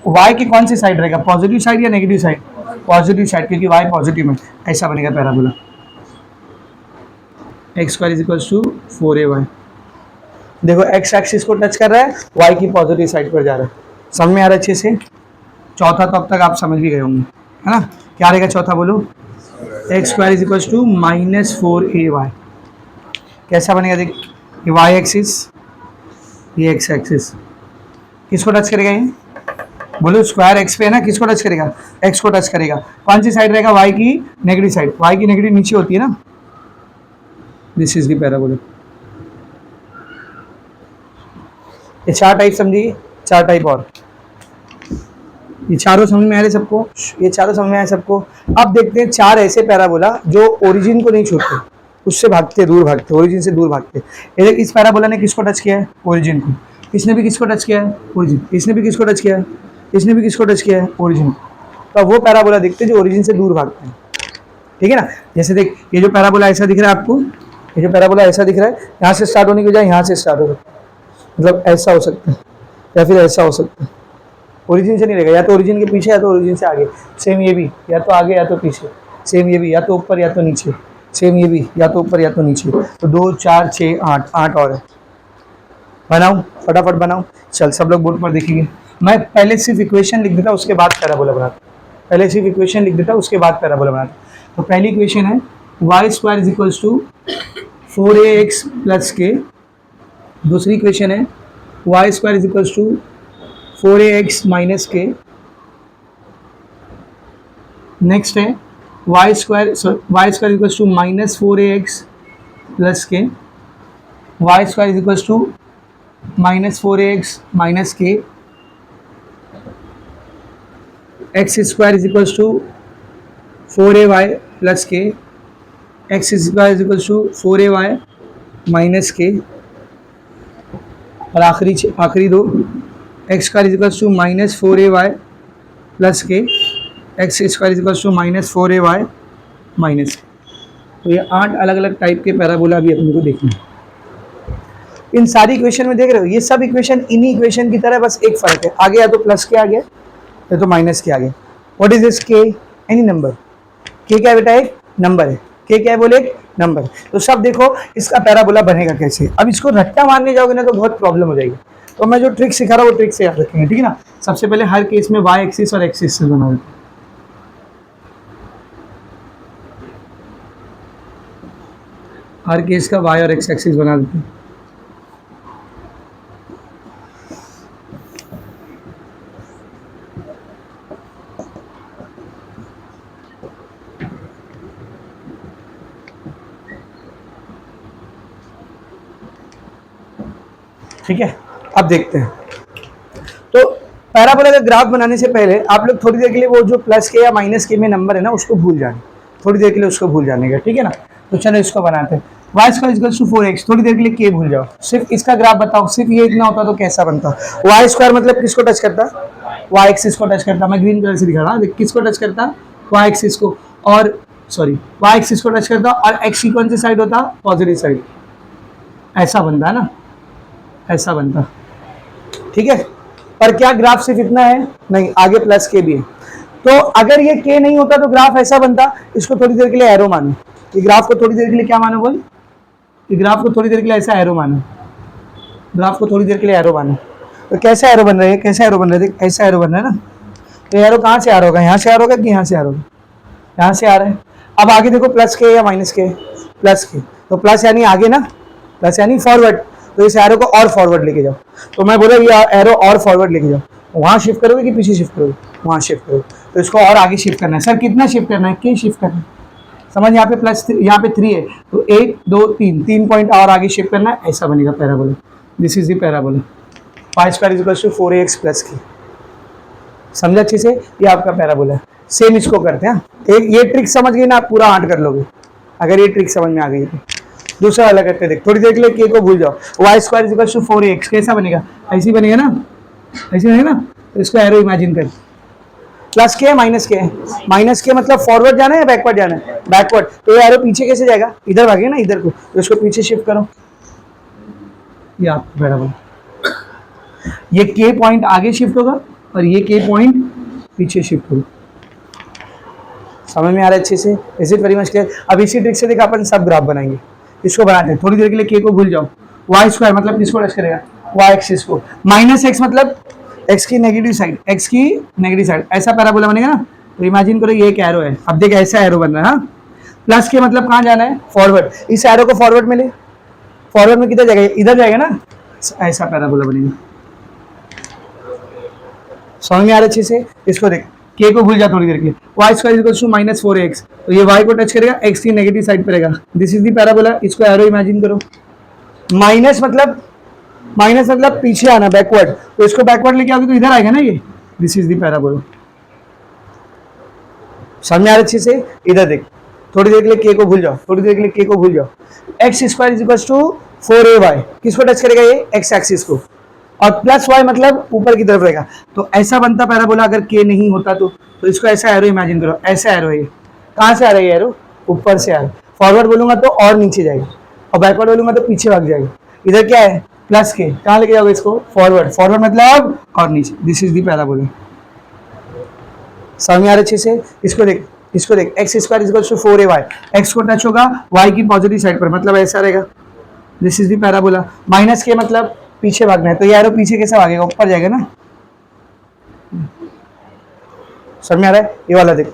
वाई की कौन सी साइड रहेगा, पॉजिटिव साइड या नेगेटिव साइड, पॉजिटिव साइड, क्योंकि वाई पॉजिटिव में, ऐसा बनेगा parabola, x square is equals to 4ay। देखो एक्स एक्सिस को टच कर रहा है, वाई की पॉजिटिव साइड पर जा रहा है, समझ में आ रहा है अच्छे से। चौथा तो अब तक आप समझ भी गए होंगे, है ना। क्या रहेगा चौथा, बोलो, x square is equals to -4ay। कैसा बनेगा, देख ये वाई एक्सिस, ये एक्स एक्सिस, किसको टच करेगा, ये बोलो स्क्वायर एक्स पे है ना, किसको टच करेगा, एक्स को टच करेगा। कौन सी साइड रहेगा, वाई की नेगेटिव साइड, वाई की नेगेटिव नीचे होती है ना, दिस इज द पैराबोला। ये चार टाइप समझिए, चार टाइप और, ये चारों समझ में आ रहे सबको, ये चारों समझ में आए सबको। अब देखते हैं चार ऐसे पैराबोला जो ओरिजिन को नहीं छूते, उससे भागते, दूर भागते, ओरिजिन से दूर भागते। ये इस पैराबोला ने किसको टच किया है, ओरिजिन को, इसने भी किसको टच किया है, ओरिजिन, इसने भी किसको टच किया है, इसने भी किसको टच किया है, ओरिजिन। तो वो पैराबोला देखते हैं जो ओरिजिन से दूर भागते हैं, ठीक है ना। जैसे देख, ये जो पैराबोला ऐसा दिख रहा है आपको, ये जो पैराबोला ऐसा दिख रहा है, यहाँ से स्टार्ट होने की बजाय यहाँ से स्टार्ट हो सकता है, मतलब ऐसा हो सकता है या फिर ऐसा हो सकता है, ओरिजिन से नहीं रहेगा, या तो ओरिजिन के पीछे या तो ओरिजिन से आगे। सेम ये भी, या तो आगे या तो पीछे। सेम ये भी, या तो ऊपर या तो नीचे। सेम ये भी, या तो ऊपर या तो नीचे। तो 2 4 6 8, 8 और है। बनाऊं, फटाफट बनाऊं, चल सब लोग बोर्ड पर देखेंगे। मैं पहले सिर्फ इक्वेशन लिख देता, उसके बाद पैराबोला बनाता, पहले सिर्फ इक्वेशन लिख देता, उसके बाद पैराबोला बनाता। तो पहली इक्वेशन है Y square is equals to 4ax plus K. दूसरी इक्वेशन है Y square is equals to 4ax minus K. Next है Y square equals to -4ax plus K, Y square is equals to -4ax minus K, X square is equals to 4ay plus K, X square is equals to 4ay minus K, और आखिरी दो X square is equals to -4ay plus K, X square is equals to -4ay minus के। तो ये 8 अलग अलग type के parabola भी अपने को देखना है। इन सारी इक्वेशन में देख रहे हो, ये सब इक्वेशन इन्हीं इक्वेशन की तरह, बस एक फर्क है, आगे या तो प्लस के आ गया या तो माइनस के आ गया। व्हाट इज दिस, के, एनी नंबर। के क्या है बेटा, एक नंबर है। के क्या है, बोले एक नंबर। तो सब देखो इसका पैराबोला बनेगा कैसे। अब इसको रट्टा मारने जाओगे ना तो बहुत प्रॉब्लम हो जाएगी। तो मैं जो ट्रिक सिखा रहा हूँ वो ट्रिक से याद रखेंगे, ठीक है ना। सबसे पहले हर केस में वाई एक्सिस और एक्स एक्सिस बना देते हैं। हर केस का वाई और एक्स एक्सिस बना देते हैं। ठीक है, अब देखते हैं। तो पैराबोला का ग्राफ बनाने से पहले आप लोग थोड़ी देर के लिए वो जो प्लस के या माइनस के में नंबर है ना उसको भूल जाने, थोड़ी देर के लिए उसको भूल जाने का, ठीक है ना। तो चलो इसको बनाते हैं। Y square equals to 4x, थोड़ी देर के लिए के भूल जाओ, सिर्फ इसका ग्राफ बताओ। सिर्फ ये इतना होता तो कैसा बनता। वाई स्क्वायर मतलब किसको टच करता, वाई एक्सिस को टच करता। मैं ग्रीन कलर से दिखा रहा हूँ, किसको टच करता, वाई एक्सिस को, और सॉरी वाई एक्सिस को टच करता, और एक्स की कौन सी साइड होता, पॉजिटिव साइड। ऐसा बनता है ना, ऐसा बनता, ठीक है। पर क्या ग्राफ सिर्फ इतना है, नहीं, आगे प्लस के भी है। तो अगर ये के नहीं होता तो ग्राफ ऐसा बनता। इसको थोड़ी देर के लिए एरो मानो, ये ग्राफ को थोड़ी देर के लिए क्या मानो, बोल, ये ग्राफ को थोड़ी देर के लिए ऐसा एरो मानो, ग्राफ को थोड़ी देर के लिए एरो मानो। तो कैसा एरो बन रहा है, कैसा एरो बन रहा है, देख ऐसा एरो बन रहा है ना। तो एरो कहाँ से आ रहा होगा, यहाँ से आ रहा होगा कि यहाँ से आ रहा होगा, यहाँ से आ रहा है। अब आगे देखो प्लस के या माइनस के, प्लस के, तो प्लस यानी आगे ना, प्लस यानी फॉरवर्ड। तो इस एरो को और फॉरवर्ड लेके जाओ। तो मैं बोला ये एरो और फॉरवर्ड लेके जाओ, वहाँ शिफ्ट करोगे कि पीछे शिफ्ट करोगे, वहाँ शिफ्ट करोगे। तो इसको और आगे शिफ्ट करना है। सर कितना शिफ्ट करना है, के शिफ्ट करना है। समझ, यहाँ पे प्लस यहाँ पे 3 है तो 1 2 3 3 पॉइंट और आगे शिफ्ट करना है, ऐसा बनेगा parabola. This is the parabola. Pi square is equal to 4ax plus की। समझा अच्छे से, ये आपका पैराबोला है। सेम इसको करते हैं, एक ये ट्रिक समझ गए ना आप, पूरा 8 कर लोगे अगर ये ट्रिक समझ में आ गई तो। दूसरा वाला करते देख, थोड़ी देर के लिए के को भूल जाओ। Y square is equal to 4ax कैसा बनेगा, ऐसे ही बनेगा ना, ऐसे बनेगा ना। तो इसको एरो इमेजिन कर, प्लस के माइनस के, माइनस के मतलब फॉरवर्ड जाना है या बैकवर्ड जाना है, बैकवर्ड। तो ये एरो पीछे कैसे जाएगा, इधर भागे ना इधर को, तो इसको पीछे शिफ्ट करो। ये आपका पैराबोला, ये के पॉइंट आगे शिफ्ट होगा और ये के पॉइंट पीछे शिफ्ट होगा। समझ में आ रहा है अच्छे से, is it very much clear. अब इसी ट्रिक से देखा अपन सब ग्राफ बनाएंगे। इसको बनाते हैं, थोड़ी देर के लिए के को भूल जाओ। वाई स्क्वायर मतलब किसको टच करेगा, वाई एक्सिस को। माइनस एक्स मतलब एक्स की नेगेटिव साइड, एक्स की नेगेटिव साइड, ऐसा पैराबोला बनेगा ना। तो इमेजिन करो ये एक एरो है, अब देख ऐसा एरो बन रहा है। हाँ, प्लस के मतलब कहाँ जाना है, फॉरवर्ड। इस एरो को फॉरवर्ड में ले, फॉरवर्ड में किधर जाएगा, इधर जाएगा ना, ऐसा पैराबोला बनेगा। समझ में आ रहा अच्छे से। इसको देख, के को भूल जा थोड़ी देर के लिए। Y square equal to minus 4ax, तो ये वाई को टच करेगा, एक्स की नेगेटिव साइड पर रहेगा। This is the parabola. इसको एरो इमेजिन करो। माइनस मतलब पीछे आना, बैकवर्ड। तो इसको बैकवर्ड लेके आओगे तो इधर आएगा ना ये। This is the parabola. समझ में आ रहा अच्छे से। इधर देख, थोड़ी देर के लिए के को भूल जाओ, थोड़ी देर के लिए के को भूल जाओ। X square is equal to 4ay, किसको टच करेगा ये, एक्स एक्सिस को। और प्लस वाई मतलब ऊपर की तरफ रहेगा। तो ऐसा बनता पैराबोला अगर के नहीं होता तो इसको ऐसा एरो इमेजिन करो, ऐसा एरो है ये। कहाँ से आ रहा है ये एरो, ऊपर से आ रहा है। फॉरवर्ड बोलूंगा तो और नीचे जाएगा, और बैकवर्ड बोलूंगा तो पीछे भाग जाएगा। इधर क्या है, प्लस के, कहाँ लेके जाओगे इसको, फॉरवर्ड। फॉरवर्ड मतलब और नीचे। This is the parabola. समझ में आ रहा अच्छे से। इसको देख, इसको देख, x square equal to 4ay, x को टच होगा वाई की पॉजिटिव साइड पर, मतलब ऐसा रहेगा। This is the parabola. Minus के मतलब पीछे भागना है, तो ये एरो पीछे कैसे भागेगा, ऊपर जाएगा ना। समझ में आ रहा है। ये वाला देख,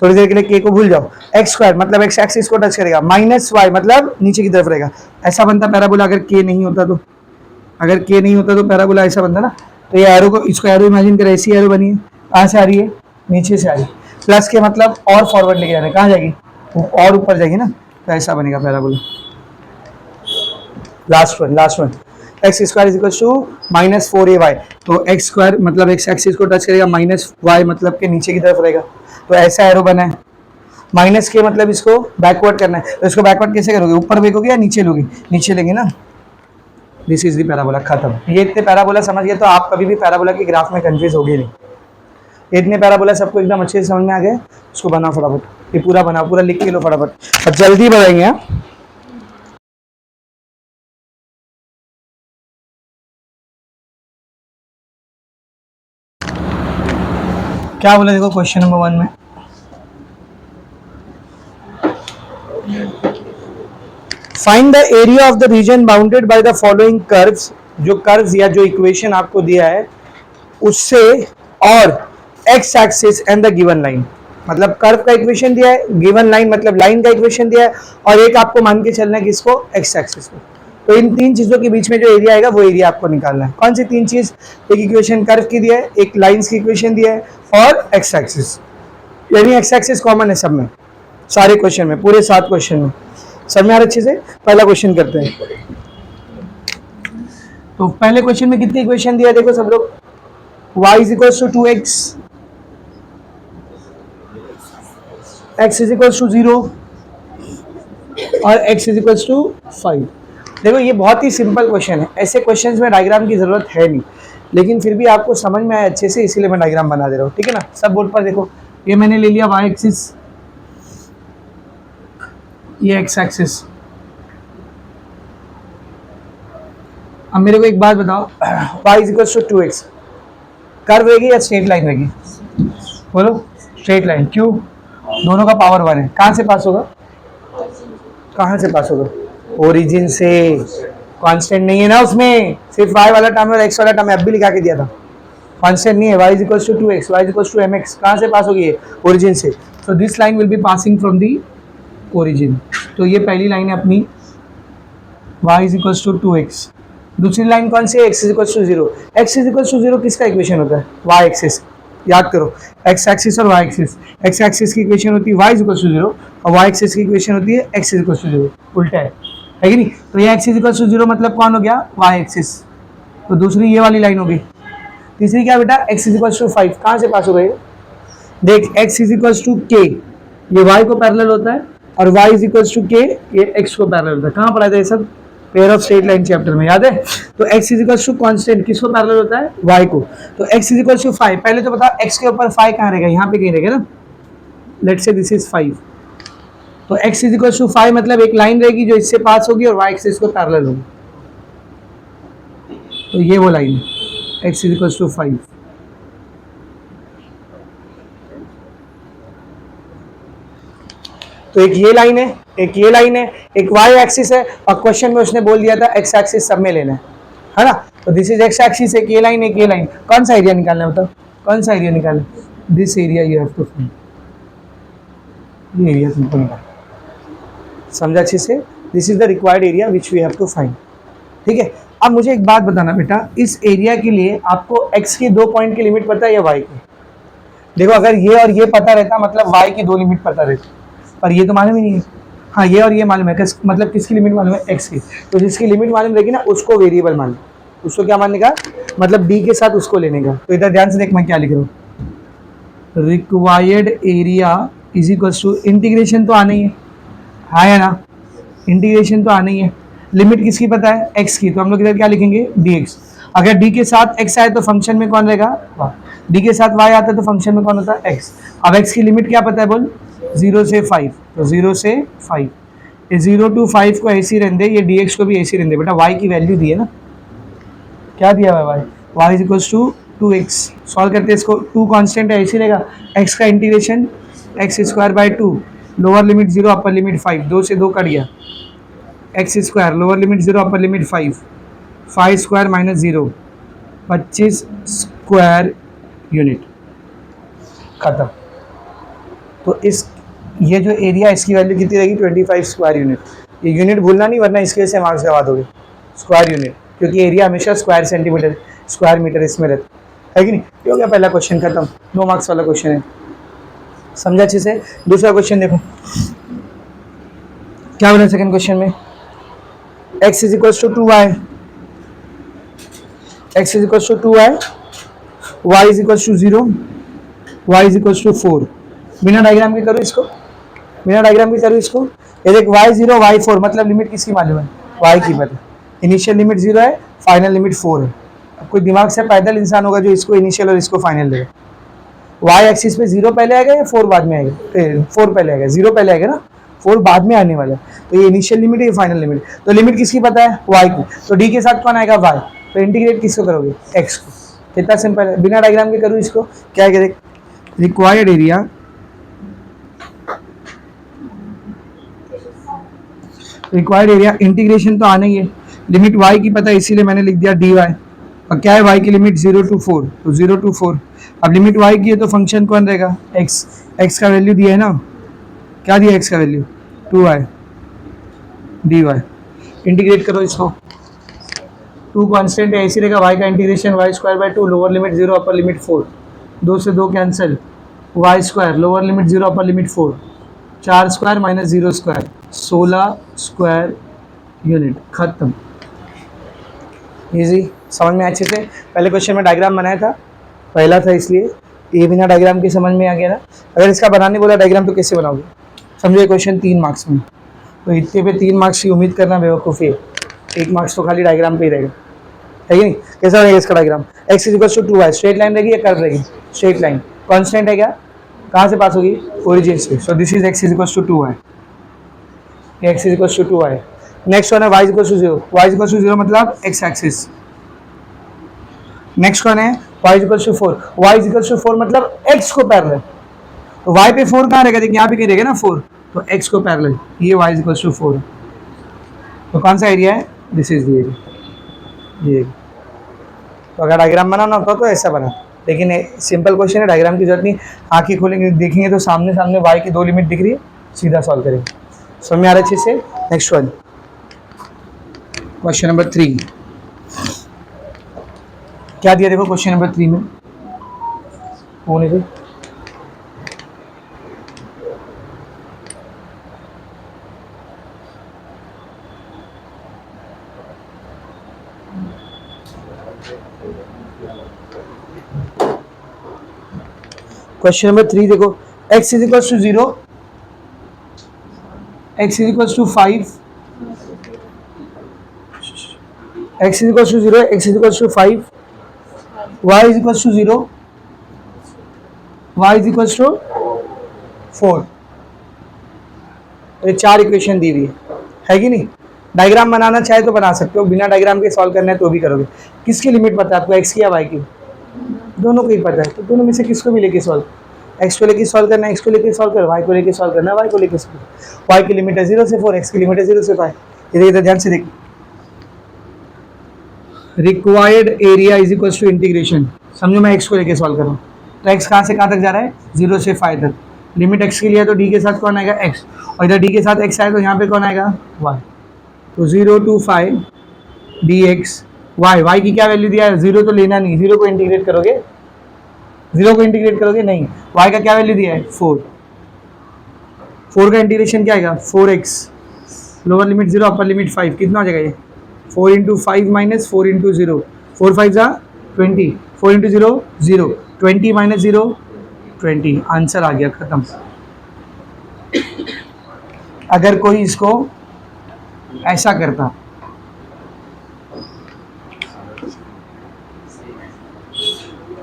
थोड़ी देर के लिए के को भूल जाओ। एक्स स्क्वायर मतलब एक्स एक्सिस को टच करेगा, माइनस वाई मतलब नीचे की तरफ रहेगा। ऐसा बनता पैराबोला अगर के नहीं होता तो। अगर के नहीं होता तो पैराबोला ऐसा बनता ना। तो ये एरो को, इसको एरो इमेजिन करें, ऐसी एरो बनी है। कहाँ से आ रही है, नीचे से आ रही है। प्लस के मतलब और फॉरवर्ड लेके जाना है, कहाँ जाएगी, और ऊपर जाएगी ना। तो ऐसा बनेगा parabola. Last one x square is equal to minus 4ay, तो एक्स स्क्वायर मतलब एक्स एक्सिस को टच करेगा, माइनस वाई मतलब के नीचे की तरफ रहेगा। तो ऐसा एरो बना है। माइनस के मतलब इसको बैकवर्ड करना है, तो इसको बैकवर्ड कैसे करोगे, ऊपर फेंकोगे या नीचे लोगे, नीचे लेंगे ना। This is the parabola. खत्म। ये इतने पैराबोला समझ गए तो आप कभी भी पैराबोला के ग्राफ में कंफ्यूज होगे नहीं। इतने पैराबोला सबको एकदम अच्छे से समझ में आ गए। उसको बनाओ फटाफट, ये पूरा बनाओ, पूरा लिख के लो फटाफट, और जल्दी बनाएंगे। हाँ, क्या बोला देखो क्वेश्चन नंबर 1 में, find the area of the reason bounded by the following curves. जो कर्व्स या जो इक्वेशन आपको दिया है उससे, और x axis and the given line, मतलब कर्व का इक्वेशन दिया है, गिवन लाइन मतलब लाइन का इक्वेशन दिया है, और एक आपको मान के चलना है किसको, एक्स एक्सिस को। तो इन तीन चीजों के बीच में जो एरिया आएगा वो एरिया आपको निकालना है। कौन सी तीन चीज, एक इक्वेशन कर्व की दिया है, एक लाइंस की इक्वेशन दिया है, और एक्स एक्सिस, यानी एक्स एक्सिस कॉमन है सब में, सारे क्वेश्चन में, पूरे 7 क्वेश्चन में। सब में आ रहा अच्छे से। पहला क्वेश्चन करते हैं। तो पहले क्वेश्चन में कितनी इक्वेशन दिया है देखो सब लोग, y is equal to 2x, x is equal to 0 और x इज इक्वल टू 5। देखो ये बहुत ही सिंपल क्वेश्चन है, ऐसे क्वेश्चंस में डायग्राम की जरूरत है नहीं, लेकिन फिर भी आपको समझ में आया अच्छे से, इसीलिए मैं डायग्राम बना दे रहा हूँ, ठीक है ना। सब बोर्ड पर देखो, ये मैंने ले लिया y एक्सिस, ये x एक्सिस। अब मेरे को एक बात बताओ, y is equal to 2x, curve रहेगी या स्ट्रेट लाइन रहेगी, बोलो। स्ट्रेट लाइन, क्यों, दोनों का पावर 1 है। कहाँ से पास होगा, कहाँ से पास होगा, ओरिजिन से। कांस्टेंट नहीं है ना उसमें, सिर्फ y वाला टर्म और x वाला टर्म अब भी लिखा के दिया था, कांस्टेंट नहीं है। y is equal to 2x, y is equal to mx, कहाँ से पास होगी, ओरिजिन से। So this line will be passing from the origin. तो ये पहली लाइन है अपनी, y is equal to 2x। दूसरी लाइन कौन सी है, x is equal to 0। x is equal to 0 किसका इक्वेशन होता है, y एक्सिस, याद करो, एक्स एक्सिस और वाई एक्सिस, एक्स एक्सिस की इक्वेशन होती है y इज इक्वल टू 0 और वाई एक्सिस की इक्वेशन होती है x इज इक्वल टू 0, उल्टा है कि नहीं? तो ये x इज इक्वल टू 0 मतलब कौन हो गया, y एक्सिस। तो दूसरी ये वाली लाइन होगी। तीसरी क्या बेटा, x इज इक्वल टू 5, कहाँ से पास हो गए, देख x is equal to k, ये y को पैरेलल होता है, और y is equal to k, ये x को पैरेलल होता है। कहाँ पढ़ा था ये सब, pair of straight line chapter में, याद है? तो x is equal to constant किसको पैरेलल होता है, y को। तो x इज इक्वल टू 5, पहले तो बता x के ऊपर 5 कहाँ रहेगा, यहाँ पे कहीं रहेगा ना, लेट्स से दिस इज 5। तो x इज इक्वल टू 5 मतलब एक लाइन रहेगी जो इससे पास होगी और y एक्सिस को पैरेलल होगी, तो ये वो लाइन है, x इज इक्वल टू 5। तो एक ये लाइन है, एक ये लाइन है, एक y एक्सिस है, और क्वेश्चन में उसने बोल दिया था x एक्सिस सब में लेना है ना? तो दिस इज x एक्सिस, एक ये लाइन, एक ये लाइन, कौन सा एरिया निकालना है बताओ, कौन सा एरिया निकालना है, this area you have to find, ये एरिया तुमको निकालना, समझा अच्छे से? This is the required area which we have to find, ठीक है? अब मुझे एक बात बताना बेटा, इस एरिया के लिए आपको x के 2 पॉइंट की लिमिट पता है या y की? देखो अगर ये और ये पता रहता मतलब y की 2 लिमिट पता रहती, पर ये तो मालूम ही नहीं है। हाँ ये और ये मालूम है, मतलब किसकी लिमिट मालूम है, x की। तो जिसकी लिमिट मालूम रहेगी ना उसको वेरिएबल मान, उसको क्या मानने का, मतलब d के साथ उसको लेने का। तो इधर ध्यान से देख मैं क्या लिख रहा हूँ, required area is equal to, integration तो आना ही है ना, इंटीग्रेशन तो आना ही है। लिमिट किसकी पता है, x की, तो हम लोग इधर क्या लिखेंगे, dx। अगर d के साथ x आए तो फंक्शन में कौन रहेगा, d के साथ y आता है तो फंक्शन में कौन होता है, x। अब x की लिमिट क्या पता है बोल, 0 से 5, तो 0 से 5, ये 0 to 5 को ऐसे ही रहने दे, ये dx को भी ऐसे ही रहने दे। बेटा y की वैल्यू दी है ना, क्या दिया हुआ है y is equal to 2x। Solve करते हैं इसको, 2 कांस्टेंट है ऐसे ही रहेगा, x का integration x square by 2, lower limit 0 upper limit 5, 2 से 2 कट गया, x square lower limit 0 upper limit 5, 5 square minus 0, 25 square unit, खत्म। तो इस ये जो एरिया इसकी वैल्यू कितनी रहेगी, 25 स्क्वायर यूनिट। ये यूनिट भूलना नहीं वरना इसके वजह से मार्क्स गवा दोगे, स्क्वायर यूनिट, क्योंकि एरिया हमेशा स्क्वायर सेंटीमीटर स्क्वायर मीटर इसमें रहता है कि नहीं। ये हो गया पहला क्वेश्चन खत्म, 2 मार्क्स वाला क्वेश्चन है, समझा अच्छे से? दूसरा क्वेश्चन देखो क्या बोला सेकंड क्वेश्चन में, x is equal to 2y, x is equal to 2y, y is equal to 0, y is equal to 4। बिना डायग्राम के करो इसको, बिना डायग्राम के करो इसको। ये देख y 0 y 4 मतलब लिमिट किसकी मालूम है, y की पता। इनिशियल लिमिट 0 है, फाइनल लिमिट 4 है। अब कोई दिमाग से पैदल इंसान होगा जो इसको इनिशियल और इसको फाइनल देगा। y एक्सिस पे 0 पहले आएगा या 4 बाद में आएगा, 4 पहले आएगा, 0 पहले आएगा ना, 4 बाद में आने वाला है। तो ये इनिशियल लिमिट है, ये फाइनल लिमिट। तो लिमिट किसकी पता है, y की। तो d के साथ कौन आएगा, y। तो इंटीग्रेट किसको करोगे, x को। कितना सिंपल है, बिना डायग्राम के करूँ इसको, क्या है देख, रिक्वायर्ड एरिया इंटीग्रेशन तो आना ही है, लिमिट y की पता है इसीलिए मैंने लिख दिया dy, और क्या है y की लिमिट 0 to 4, तो 0 to 4। अब लिमिट y की है तो फंक्शन कौन रहेगा, x का वैल्यू दिया है ना, क्या दिया x का वैल्यू, 2y dy। इंटीग्रेट करो इसको, 2 कांस्टेंट है ऐसी रहेगा, y का integration y square by 2, lower limit 0 upper limit 4, 2 से 2 cancel, y square lower limit 0 upper limit 4, 4 square minus 0 square, 16 square unit, खत्म। इजी, समझ में अच्छे से? पहले क्वेश्चन में डायग्राम बनाया था, पहला था इसलिए ये बिना डायग्राम के समझ में आ गया ना। अगर इसका बनाने बोला डायग्राम तो कैसे बनाओगे, समझो ये क्वेश्चन 3 मार्क्स में, तो इतने पे 3 मार्क्स की उम्मीद करना बेवकूफ़ी है। 1 मार्क्स तो खाली डायग्राम पे ही रहेगा, है कि नहीं? कैसा रहेगा इसका diagram, x is equal to 2y, straight line रहेगी या कर्व रहेगी, स्ट्रेट लाइन। कांस्टेंट है क्या, कहाँ से पास होगी, ओरिजिन से। So this is x is equal to 2y, x is equal to 2y। Next one है y is equal to 0, y is equal to 0 मतलब x एक्सिस। नेक्स्ट वन है y is equal to 4, y is equal to 4 मतलब x को parallel. तो y पे 4 कहाँ रहेगा, देखिए यहाँ पे कहीं रहेगा ना 4, तो x को पैरेलल, ये y इज इक्वल टू 4। तो कौन सा एरिया है, दिस इज द एरिया, ये। तो अगर डायग्राम बनाना होता तो ऐसा बना, लेकिन सिंपल क्वेश्चन है, डायग्राम की जरूरत नहीं। आंखें खोलेंगे देखेंगे तो सामने सामने y की 2 लिमिट दिख रही है, सीधा सॉल्व करेंगे, समझ में आ रहा है अच्छे से? नेक्स्ट वन, क्वेश्चन नंबर 3 क्या दिया, देखो क्वेश्चन नंबर 3 में फोन इज क्वेश्चन नंबर 3 देखो, x is equal to 0, x is equal to 5, x is equal to 0, x is equal to 5, y is equal to 0, y is equal to 4। ये 4 equation दी हुई है कि नहीं। Diagram बनाना चाहे तो बना सकते हो, बिना डायग्राम के सॉल्व करना है तो भी करोगे। किसकी लिमिट पता है आपको, x की या y की? दोनों को ही पता है, तो दोनों में से किसको भी लेके सॉल्व, x को लेके सॉल्व करना है, x को लेके सॉल्व कर, y को लेके सॉल्व करना है, y को लेके सॉल्व। y की लिमिट है 0 से 4, x की लिमिट है 0 से 5। इधर ध्यान से देख, required area is equal to integration. समझो मैं x को लेके सॉल्व कर रहा हूँ, तो x कहाँ से कहाँ तक जा रहा है, 0 से 5 तक। लिमिट x के लिए है तो d के साथ कौन आएगा, x, और इधर d के साथ x आए तो यहाँ पे कौन आएगा, y। तो 0 to 5 dx, y की क्या वैल्यू दिया है, 0 तो लेना नहीं, 0 को इंटीग्रेट करोगे, 0 को इंटीग्रेट करोगे नहीं। y का क्या वैल्यू दिया है, 4, 4 का इंटीग्रेशन क्या आएगा, 4x, lower limit 0 upper limit 5, कितना हो जाएगा ये, 4 इंटू 5 माइनस 4 इंटू 0, 4 5 जा 20, 4 इंटू 0 0, 20 माइनस 0 20, आंसर आ गया, खत्म। अगर कोई इसको ऐसा करता,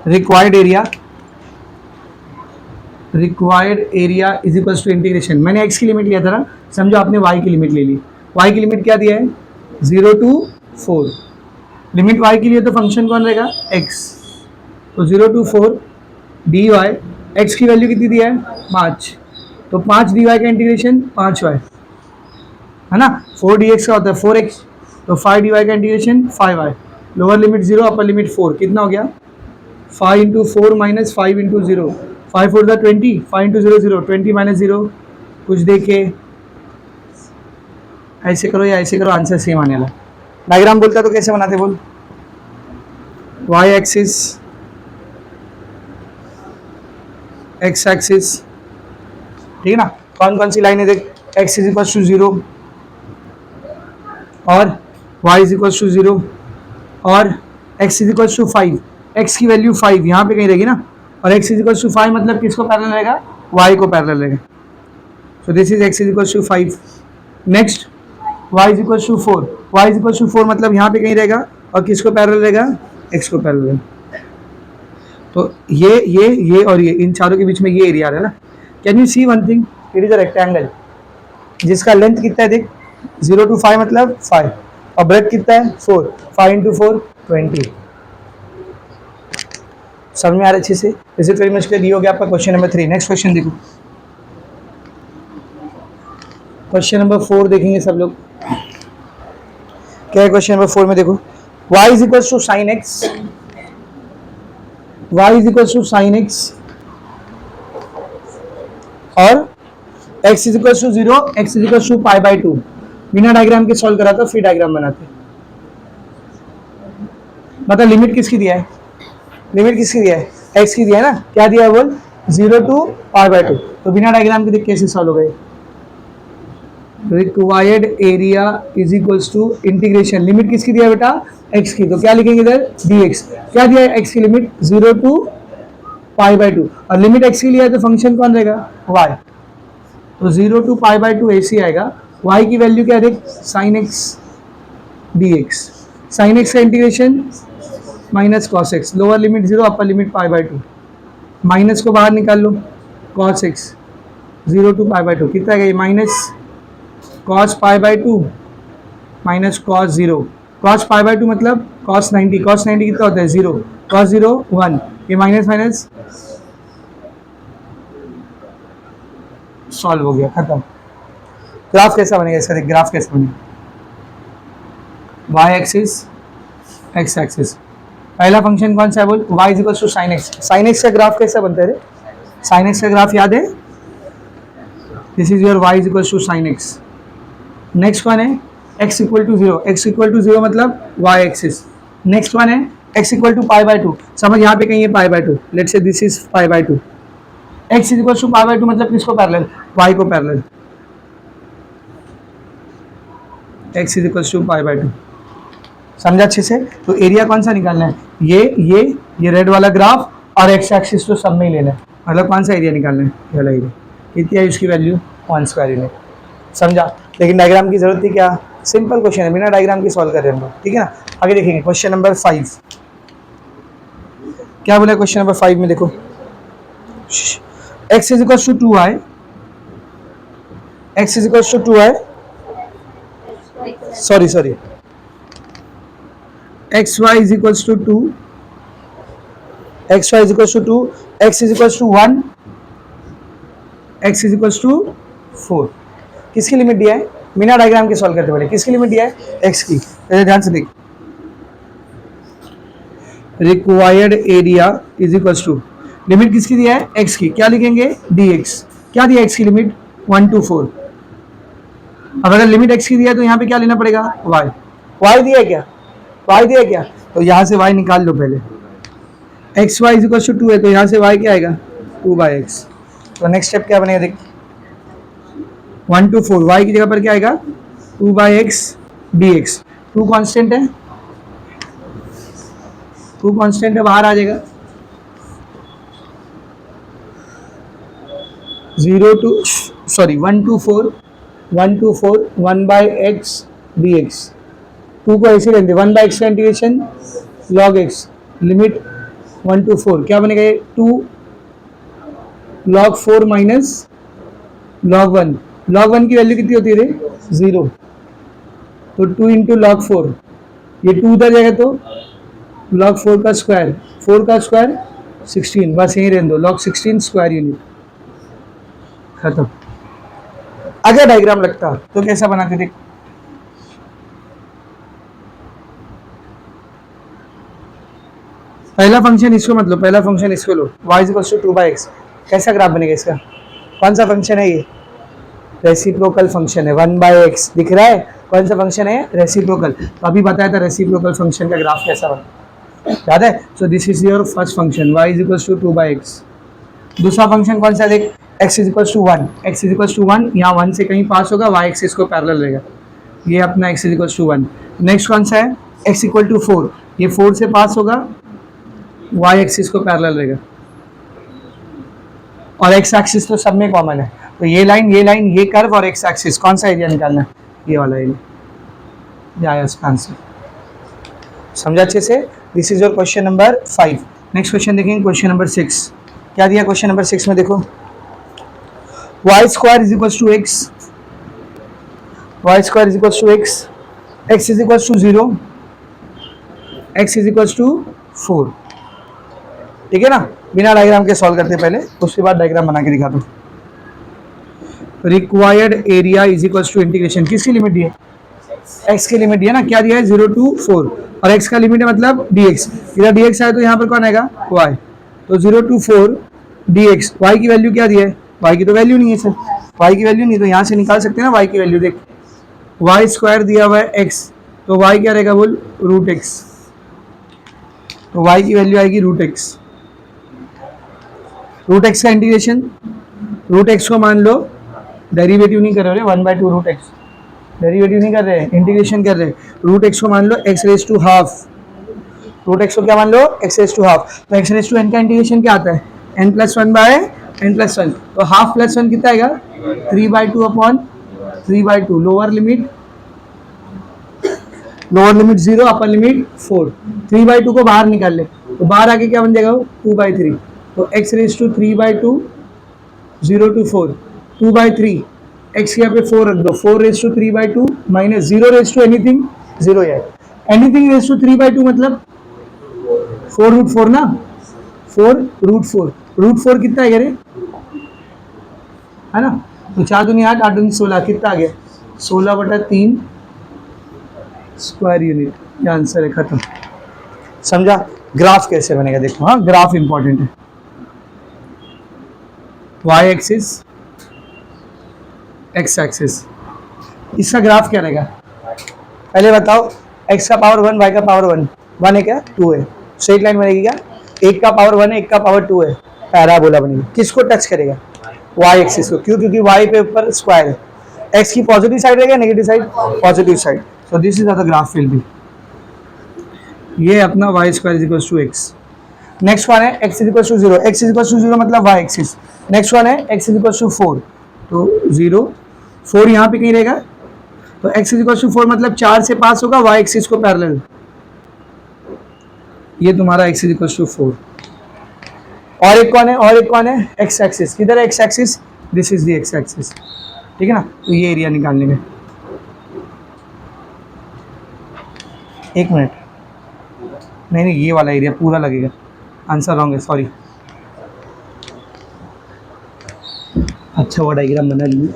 required area is equal to integration, मैंने x की लिमिट लिया था ना, समझो आपने y की लिमिट ले ली। y की लिमिट क्या दिया है, 0 to 4, लिमिट y के लिए तो फंक्शन कौन रहेगा, x, तो 0 to 4 dy, x की वैल्यू कितनी दिया है, 5, तो 5 dy का इंटीग्रेशन 5y है ना, 4 dx का होता है 4x, तो 5 dy का integration 5y, lower limit 0 upper limit 4, कितना हो गया, 5 into 4 minus 5 into 0, 5 4 20, 5 into 0 0, 20 minus 0, कुछ देखे, ऐसे करो या ऐसे करो, आंसर सेम आने वाला। डायग्राम बोलता तो कैसे बनाते बोल, y एक्सिस, x एक्सिस, ठीक है ना, कौन कौन सी लाइनें देख, x इज इक्वल टू 0 और y इज इक्वल टू 0 और x is equal to 5, x की वैल्यू 5 यहाँ पे कहीं रहेगी ना, और x इज इक्वल टू 5 मतलब किसको पैरेलल रहेगा, y को पैरेलल रहेगा, so this is x is equal to 5। Next y is equal to 4, y is equal to 4 मतलब यहाँ पे कहीं रहेगा, और किसको पैरेलल रहेगा, x को पैरेलल रहेगा। तो ये और ये, इन चारों के बीच में ये एरिया है ना। Can you see one thing, it is a rectangle जिसका लेंथ कितना है देख, 0 to 5 मतलब 5, और ब्रेथ कितना है 4, 5 इंटू 4 20। समझ में आ रहा है अच्छे से, is it very much clear. हो गया आपका क्वेश्चन नंबर 3। नेक्स्ट क्वेश्चन देखो, क्वेश्चन नंबर 4 देखेंगे सब लोग, क्या है क्वेश्चन नंबर 4 में देखो, y is equal to sine x, y is equal to sine x और x is equal to 0, x is equal to pi by 2। बिना डायग्राम के सॉल्व करा तो फिर डायग्राम बनाते, मतलब लिमिट किसकी दिया है, लिमिट किसकी दिया है, x की दिया है ना, क्या दिया है बोल, 0 to पाई बाई 2, तो बिना डायग्राम के देख कैसे सॉल्व हो गए। Required area is equals to integration, limit किसकी दिया है बेटा, x की, तो क्या लिखेंगे इधर, dx, क्या दिया है x की लिमिट 0 to पाई बाई 2, और लिमिट x की लिया है तो फंक्शन कौन रहेगा, y, तो 0 to पाई बाई 2 ऐसे आएगा। y की वैल्यू क्या देख, sine x dx, sine x का integration minus cos X, lower limit 0 upper limit pi by 2, minus को बाहर निकाल लो, cos X 0 to pi by 2 कितना है ये, minus cos pi by 2 minus cos 0, cos pi by 2 मतलब कॉस 90, कॉस 90 कितना होता है 0, कॉस 0 1, ये माइनस माइनस सॉल्व हो गया, खत्म। ग्राफ कैसा बनेगा इसका, देख ग्राफ कैसा बनेगा, y एक्सिस x एक्सिस, पहला फंक्शन कौन सा है बोल, y is equal to sine x, sine x का ग्राफ कैसा बनता है रे, साइन एक्स का ग्राफ याद है, this is your y is equal to sine x. Next one है x equal to 0, x equal to 0 मतलब y एक्सिस। नेक्स्ट वन है x equal to pi by 2, समझ यहाँ पे कहीं है pi by 2, let's say this is pi by 2, x is equal to pi by 2 मतलब किसको पैरेलल, y को parallel, x is equal to pi by 2, समझा अच्छे से। तो एरिया कौन सा निकालना है, ये रेड वाला ग्राफ और एक्स एक्सिस तो सब में ही लेना है, मतलब कौन सा एरिया निकालना है, ये वाला एरिया, कितनी है उसकी वैल्यू 1 स्क्वायर यूनिट, समझा। लेकिन डायग्राम की जरूरत थी क्या, सिंपल क्वेश्चन है, बिना डायग्राम के सॉल्व कर रहे हैं हम लोग, ठीक है ना। आगे देखेंगे क्वेश्चन नंबर 5, क्या बोला क्वेश्चन नंबर 5 में, देखो x is equal to 2y, x is equal to 2y, sorry xy is equals to 2, xy is equals to 2, x is equals to 1, x is equals to 4, किसकी limit दिया है, बिना diagram के solve करते पहले किसकी लिमिट दिया है, x की, ध्यान से देख, required area is equals to, limit किसकी दिया है, x की, क्या लिखेंगे dx, क्या दिया x की लिमिट 1 to 4, अब अगर लिमिट x की दिया है तो यहाँ पे क्या लेना पड़ेगा, y दिया है क्या, y दिया क्या, तो यहाँ से y निकाल लो पहले, x y is equal to 2 है तो यहाँ से y क्या आएगा 2/x, तो नेक्स्ट स्टेप क्या बनेगा देख, 1 to 4, y की जगह पर क्या आएगा 2/x dx, 2 कांस्टेंट है, 2 कांस्टेंट है, बाहर आ जाएगा, 1 to 4 1/x dx, 2 को ऐसे लेंगे 1/x का integration log x, limit 1 to 4 क्या बनेगा ये 2 log 4 माइनस log 1, log 1 की वैल्यू कितनी होती है रे 0, तो 2 इंटू log 4, ये 2 उधर जाएगा तो log 4 का स्क्वायर, 4 का स्क्वायर 16, बस यहीं रहने दो, log 16 स्क्वायर यूनिट, खत्म। अगर डायग्राम लगता तो कैसा बनाते देख, पहला फंक्शन इसको मत लो, पहला फंक्शन इसको लो, y is equal to 2/x, कैसा ग्राफ बनेगा इसका, कौन सा फंक्शन है ये, रेसिप्रोकल फंक्शन है, 1/x दिख रहा है, कौन सा फंक्शन है रेसिप्रोकल, तो अभी बताया था रेसिप्रोकल फंक्शन का ग्राफ कैसा बना, याद है, so this is your first function y is equal to 2/x, दूसरा फंक्शन कौन सा देख, x is equal to 1, x is equal to 1, यहाँ 1 से कहीं पास होगा, y एक्सिस को पैरेलल रहेगा, ये अपना x is equal to 1, next कौन सा है x इक्वल टू 4, ये 4 से पास होगा, y एक्सिस को पैरेलल रहेगा, और x एक्सिस तो सब में कॉमन है, तो ये लाइन ये कर्व और x एक्सिस, कौन सा एरिया निकालना है, ये वाला एरिया, ये आया इसका आंसर, समझा अच्छे से। This is your question number 5। Next question देखेंगे क्वेश्चन नंबर 6, क्या दिया क्वेश्चन नंबर 6 में, देखो y square is equal to x, y square is equal to x, x is equal to 0, x is equal to 4, ठीक है ना, बिना diagram के सॉल्व करते पहले, उसके बाद डायग्राम बना के दिखा दो। Required area is equal to integration, किसकी लिमिट दी है, x की लिमिट दी है ना, क्या दिया है 0 to 4, और x का लिमिट है मतलब dx, इधर dx आए तो यहाँ पर कौन आएगा y, तो 0 to 4 dx, y की वैल्यू क्या दी है, y की तो वैल्यू नहीं है सर, y की वैल्यू नहीं, तो यहाँ से निकाल सकते हैं ना y की वैल्यू, देख y स्क्वायर दिया हुआ है x, तो y क्या रहेगा बोल √x, तो y की वैल्यू आएगी √x, √x का इंटीग्रेशन, √x को मान लो डेरिवेटिव नहीं कर रहे हो, 1/2 √x, डेरिवेटिव नहीं कर रहे हैं, इंटीग्रेशन कर रहे हैं, √x को मान लो x raise to half, √x को क्या मान लो x रेज टू हाफ, तो x रेज टू n का इंटीग्रेशन क्या आता है n+1/n+1, तो हाफ प्लस 1 कितना आएगा 3/2 upon 3/2, lower limit 0, upper limit 4, 3/2 को बाहर निकाल ले, तो बाहर आके क्या बन जाएगा 2/3, तो x raise to 3/2, 0 to 4, 2/3, x यहाँ पे 4 रख दो, 4 raise to 3/2 minus 0 raise to anything 0 है, एनीथिंग रेज टू 3/2 मतलब 4√4 ना, 4√4, √4 कितना है रे, है ना, तो 4 दूनी 8, 8 दूनी 16, कितना आ गया 16/3 स्क्वायर यूनिट, ये आंसर है, खत्म। समझा, ग्राफ कैसे बनेगा देखो, हाँ ग्राफ इंपॉर्टेंट है, y एक्सिस x एक्सिस, इसका ग्राफ क्या रहेगा, पहले बताओ, x का पावर 1, y का पावर 1 है क्या 2 है, स्ट्रेट लाइन बनेगी क्या? एक का पावर 1 है, एक का पावर 2 है, पैराबोला बनेगी। किसको टच करेगा? वाई एक्सिस को। क्यों? क्योंकि वाई पे ऊपर स्क्वायर है। एक्स की पॉजिटिव साइड रहेगा, negative side? Positive side. So this is the graph will be, ये अपना Y square is equal to X. Next one है X is equal to 0, X is equal to 0 मतलब Y axis. Next one है X is equal to 4, तो 0 4 यहाँ पे कहीं रहेगा, तो एक्स इज इक्वल टू 4 मतलब 4 से पास होगा वाई एक्सिस को पैरेलल, ये तुम्हारा एक्स इज इक्वल टू 4। और एक कौन है? और एक कौन है? X axis. किधर है x axis? This is the x axis, ठीक है ना? तो ये एरिया निकालने में, एक मिनट, नहीं नहीं ये वाला एरिया पूरा लगेगा, आंसर रॉन्ग है, सॉरी। अच्छा वो डायग्राम बना लिए,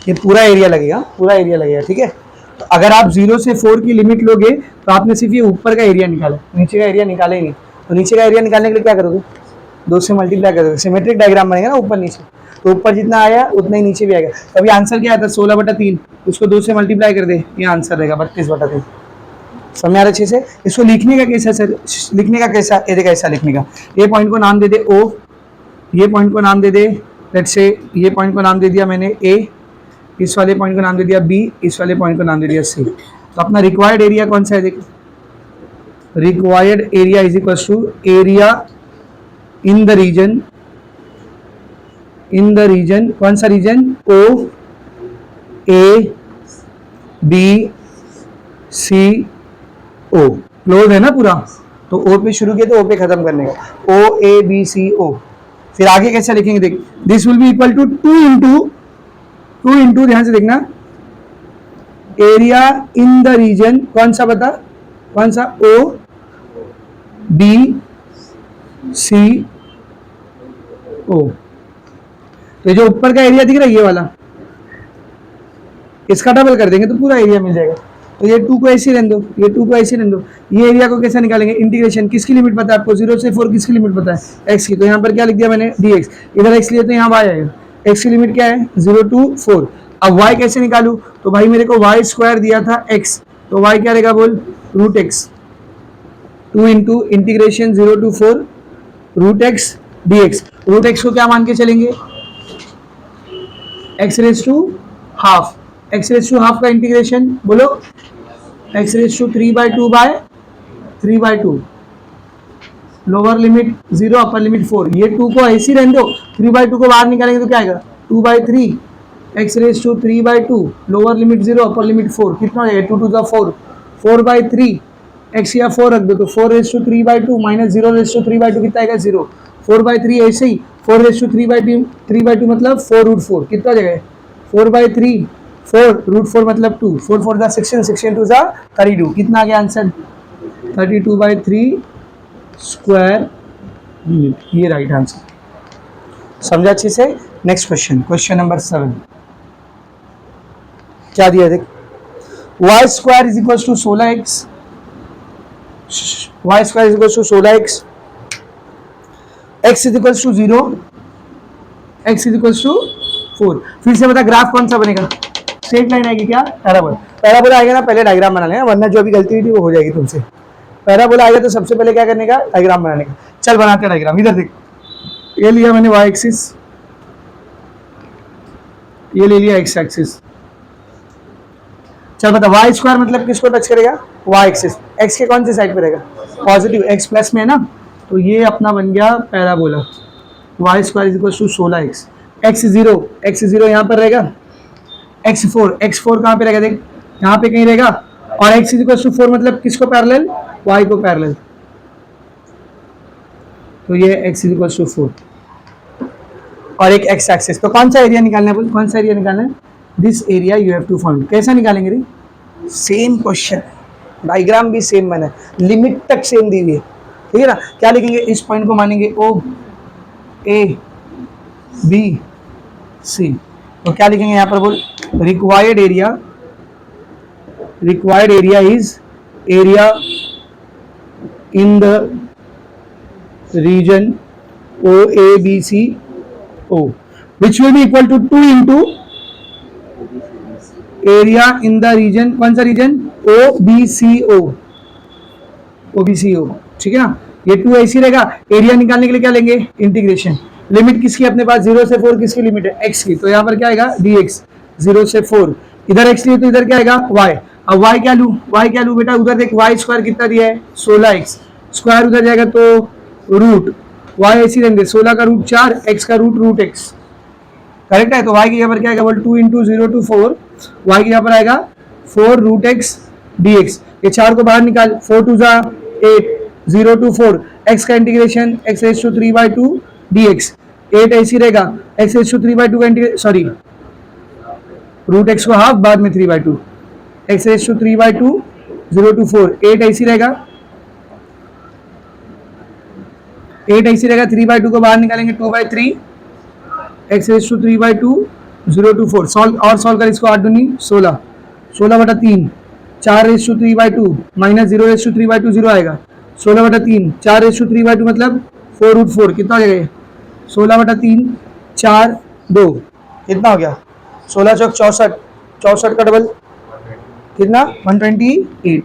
ये पूरा एरिया लगेगा, पूरा एरिया लगेगा, ठीक है। तो अगर आप 0 से 4 की लिमिट लोगे तो आपने सिर्फ ये ऊपर का एरिया निकाला, नीचे का एरिया निकाला ही नहीं। तो नीचे का एरिया निकालने के लिए क्या करोगे? 2 से मल्टीप्लाई करोगे, सिमेट्रिक डायग्राम बनेगा ना ऊपर नीचे, तो ऊपर जितना आया उतना ही नीचे भी आएगा। अभी आंसर क्या आता है? 16/3, उसको 2 से मल्टीप्लाई कर दे, ये आंसर रहेगा 32/3। समझ आ रहा अच्छे से? इसको लिखने का कैसा सर? लिखने का कैसा? ये देखा ऐसा लिखने का, ये पॉइंट को नाम दे दे ओ, ये पॉइंट को नाम दे दे लेट्स से, ये पॉइंट को नाम दे दिया मैंने ए, इस वाले पॉइंट को नाम दे दिया बी, इस वाले पॉइंट को नाम दे दिया सी। तो अपना रिक्वायर्ड एरिया कौन सा है? देखो, required area is equal to area in the region, in the region, कौन सा रीजन? O A B C O, close है ना पूरा, तो ओ पे शुरू किया तो ओ पे खत्म करने का, ओ ए बी सी ओ। फिर आगे कैसे लिखेंगे? देख, this will be equal to 2 into ध्यान से देखना, एरिया इन द रीजन, कौन सा बता? कौन सा? ओ बी सी ओ। तो जो ऊपर का एरिया दिख रहा है ये वाला, इसका डबल कर देंगे तो पूरा एरिया मिल जाएगा। तो ये 2 को ऐसे रहने दो, ये 2 को ऐसे रहने दो। ये एरिया को कैसे निकालेंगे? इंटीग्रेशन, किसकी लिमिट पता है आपको? 0 से 4 किसकी लिमिट पता है? एक्स की। तो यहाँ पर क्या लिख दिया मैंने? dx। इधर एक्स लिए तो यहाँ वाई आएगा, एक्स की लिमिट क्या है? 0 to 4। अब वाई कैसे निकालूं? तो भाई मेरे को वाई स्क्वायर दिया था एक्स, तो वाई क्या रहेगा बोल? Root x, 2 into integration 0 to 4 root x dx। Root x को क्या मान के चलेंगे? X raise to half, x raise to half का इंटीग्रेशन बोलो, x raise to 3/2 by 3/2, lower limit 0 upper limit 4। ये 2 को ऐसे ही रहने दो, 3/2 को बाहर निकालेंगे तो क्या आएगा? 2/3, x raise to 3/2, lower limit 0 upper limit 4, कितना हो जाएगा? 2 to the 4, 4/3, एक्स या 4 रख दो तो 4 raise to 3/2 minus 0 raise to 3/2 कितना आएगा? 0, 4/3 ऐसे ही, 4 रेज टू 3/2 मतलब 4√4, कितना हो जाएगा? 4/3, 4 √4 मतलब 2, 4 4 द 16, 16 2 द 32, कितना आ गया आंसर? 32/3 स्क्वायर यूनिट, ये राइट आंसर। समझा अच्छे से? नेक्स्ट क्वेश्चन, क्वेश्चन नंबर 7 क्या दिया देख, y square is equal to 16x, y square is equal to 16x, x is equal to 0, x is equal to 4। फिर से बता ग्राफ कौन सा बनेगा? स्ट्रेट लाइन आएगी क्या? पैराबोला। पैराबोला आएगा ना, पहले डायग्राम बना लेना, वरना जो अभी गलती हुई थी वो हो जाएगी तुमसे। पैराबोला आएगा तो सबसे पहले क्या करने का? डायग्राम बनाने का। चल बनाते हैं डायग्राम। इधर देख, ये लिया मैंने वाई एक्सिस, ये ले लिया एक्स एक्सिस। चल बता, वाई स्क्वायर मतलब किसको टच करेगा? Y axis. एक्स के कौन से साइड पे रहेगा? पॉजिटिव, एक्स प्लस में है ना, तो ये अपना बन गया parabola. Y square is equal to 16x, x 0 यहाँ पर रहेगा, x4 कहाँ पे रहेगा? देख यहाँ पे कहीं रहेगा, और x इज इक्वल टू 4 मतलब किसको पैरेलल? y को पैरेलल, तो ये x इज इक्वल टू 4 और एक x एक्सिस। तो कौन सा एरिया निकालना है? कौन सा एरिया निकालना है? This area you have to find. कैसा निकालेंगे रे? सेम क्वेश्चन, डायग्राम भी सेम बना है, लिमिट तक सेम दी हुई है, ठीक है ना? क्या लिखेंगे? इस पॉइंट को मानेंगे O A B C, तो क्या लिखेंगे यहाँ पर बोल? Required area is area in the region O A B C O, which will be equal to 2 into area in the region, कौन सा रीजन, OBCO, OBCO, ठीक है ना। ये 2 ऐसी रहेगा। एरिया निकालने के लिए क्या लेंगे, इंटीग्रेशन। लिमिट किसकी अपने पास, 0 से 4 किसकी लिमिट है, x की, तो यहाँ पर क्या आएगा dx, 0 से 4, इधर x लिए तो इधर क्या आएगा y। अब y क्या लूँ, बेटा, उधर देख y स्क्वायर कितना दिया है 16x, स्क्वायर उधर जाएगा तो रूट, y ऐसी रहेंगे 16 का रूट 4, x का रूट x, करेक्ट है। तो y की यहाँ पर क्या आएगा, 2 इंटू 0 टू 4, y की यहाँ पर आएगा 4 रूट एक्स dx। ये 4 को बाहर निकाल, 4 टू जा 8, 0 टू 4, x का integration x raise to 3/2 dx, 8 ऐसी रहेगा, x रेज टू 3/2 का इंटीग्रेशन, सॉरी रूट x को हाफ, बाद में 3/2, x रेज टू 3/2, 0 टू 4, 8 ऐसी रहेगा, 8 ऐसी रहेगा, 3/2 को बाहर निकालेंगे 2/3, x raise to 3/2, 0 to 4, solve कर इसको, 8 दूनी 16, 16/3, 4 raise to 3/2 minus 0 raise to 3/2 0 आएगा, 16/3, 4 रेज टू 3/2 मतलब 4 रूट 4, कितना हो जाएगा 16/3, 4 2, कितना हो गया 16 चौक 64, 64 का डबल कितना 128,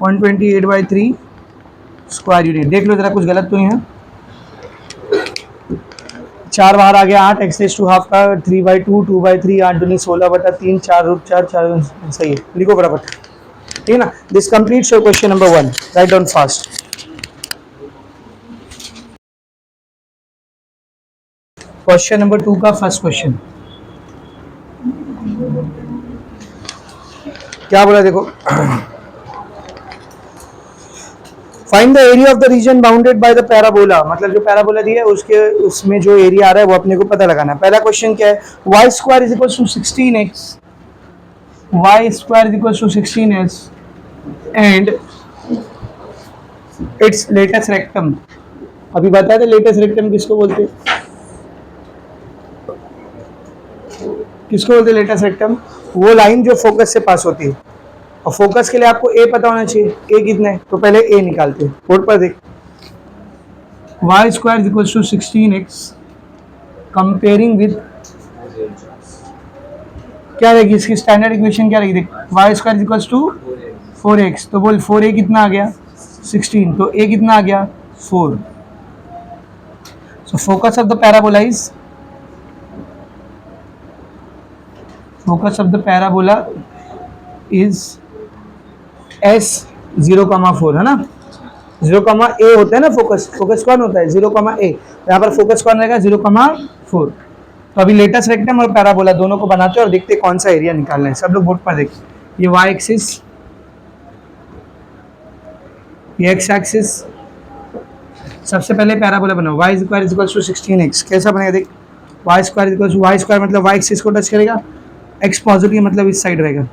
128/3 स्क्वायर यूनिट। देख लो जरा कुछ गलत तो नहीं है, 4 बाहर आ गया 8, एक्स रेज टू हाफ का 3/2, 2/3, 8 दूनी 16/3, 4 रूट 4, 4 सही है, लिखो फटाफट, ठीक है ना। This completes your question number 1, write down fast. Question number 2 का फर्स्ट क्वेश्चन क्या बोला, देखो, find the area of the reason bounded by the parabola, मतलब जो पैराबोला दिया है उसके उसमें जो एरिया आ रहा है वो अपने को पता लगाना है। पहला क्वेश्चन क्या है, Y square is equal to 16x, y square is equal to 16x and its latus rectum. अभी बताया था लेटेस्ट रेक्टम किसको बोलते हैं, किसको बोलते हैं लेटेस्ट रेक्टम, वो लाइन जो फोकस से पास होती है। और फोकस के लिए आपको ए पता होना चाहिए, ए कितना है, तो पहले ए निकालते हैं, बोर्ड पर देख, y square equal to 16x comparing with, क्या रहेगी इसकी स्टैंडर्ड इक्वेशन, क्या रहेगी देख, y square equal to 4x, तो बोल 4a कितना आ गया 16, तो a कितना आ गया 4। So focus of the parabola is, focus of the parabola is S0,4, है ना, 0,a होता है ना फोकस, फोकस कौन होता है 0,a, यहाँ पर फोकस कौन रहेगा 0,4। तो अभी लेटेस्ट रेक्टम और पैराबोला दोनों को बनाते हैं और देखते हैं कौन सा एरिया निकालना है। सब लोग बोर्ड पर देखिए, ये y एक्सिस, ये x एक्सिस, सबसे पहले पैराबोला बनाओ, y square is equal to 16x, कैसा बनेगा देख, y square equal to, y square मतलब y एक्सिस को टच करेगा, x पॉजिटिव मतलब इस साइड रहेगा,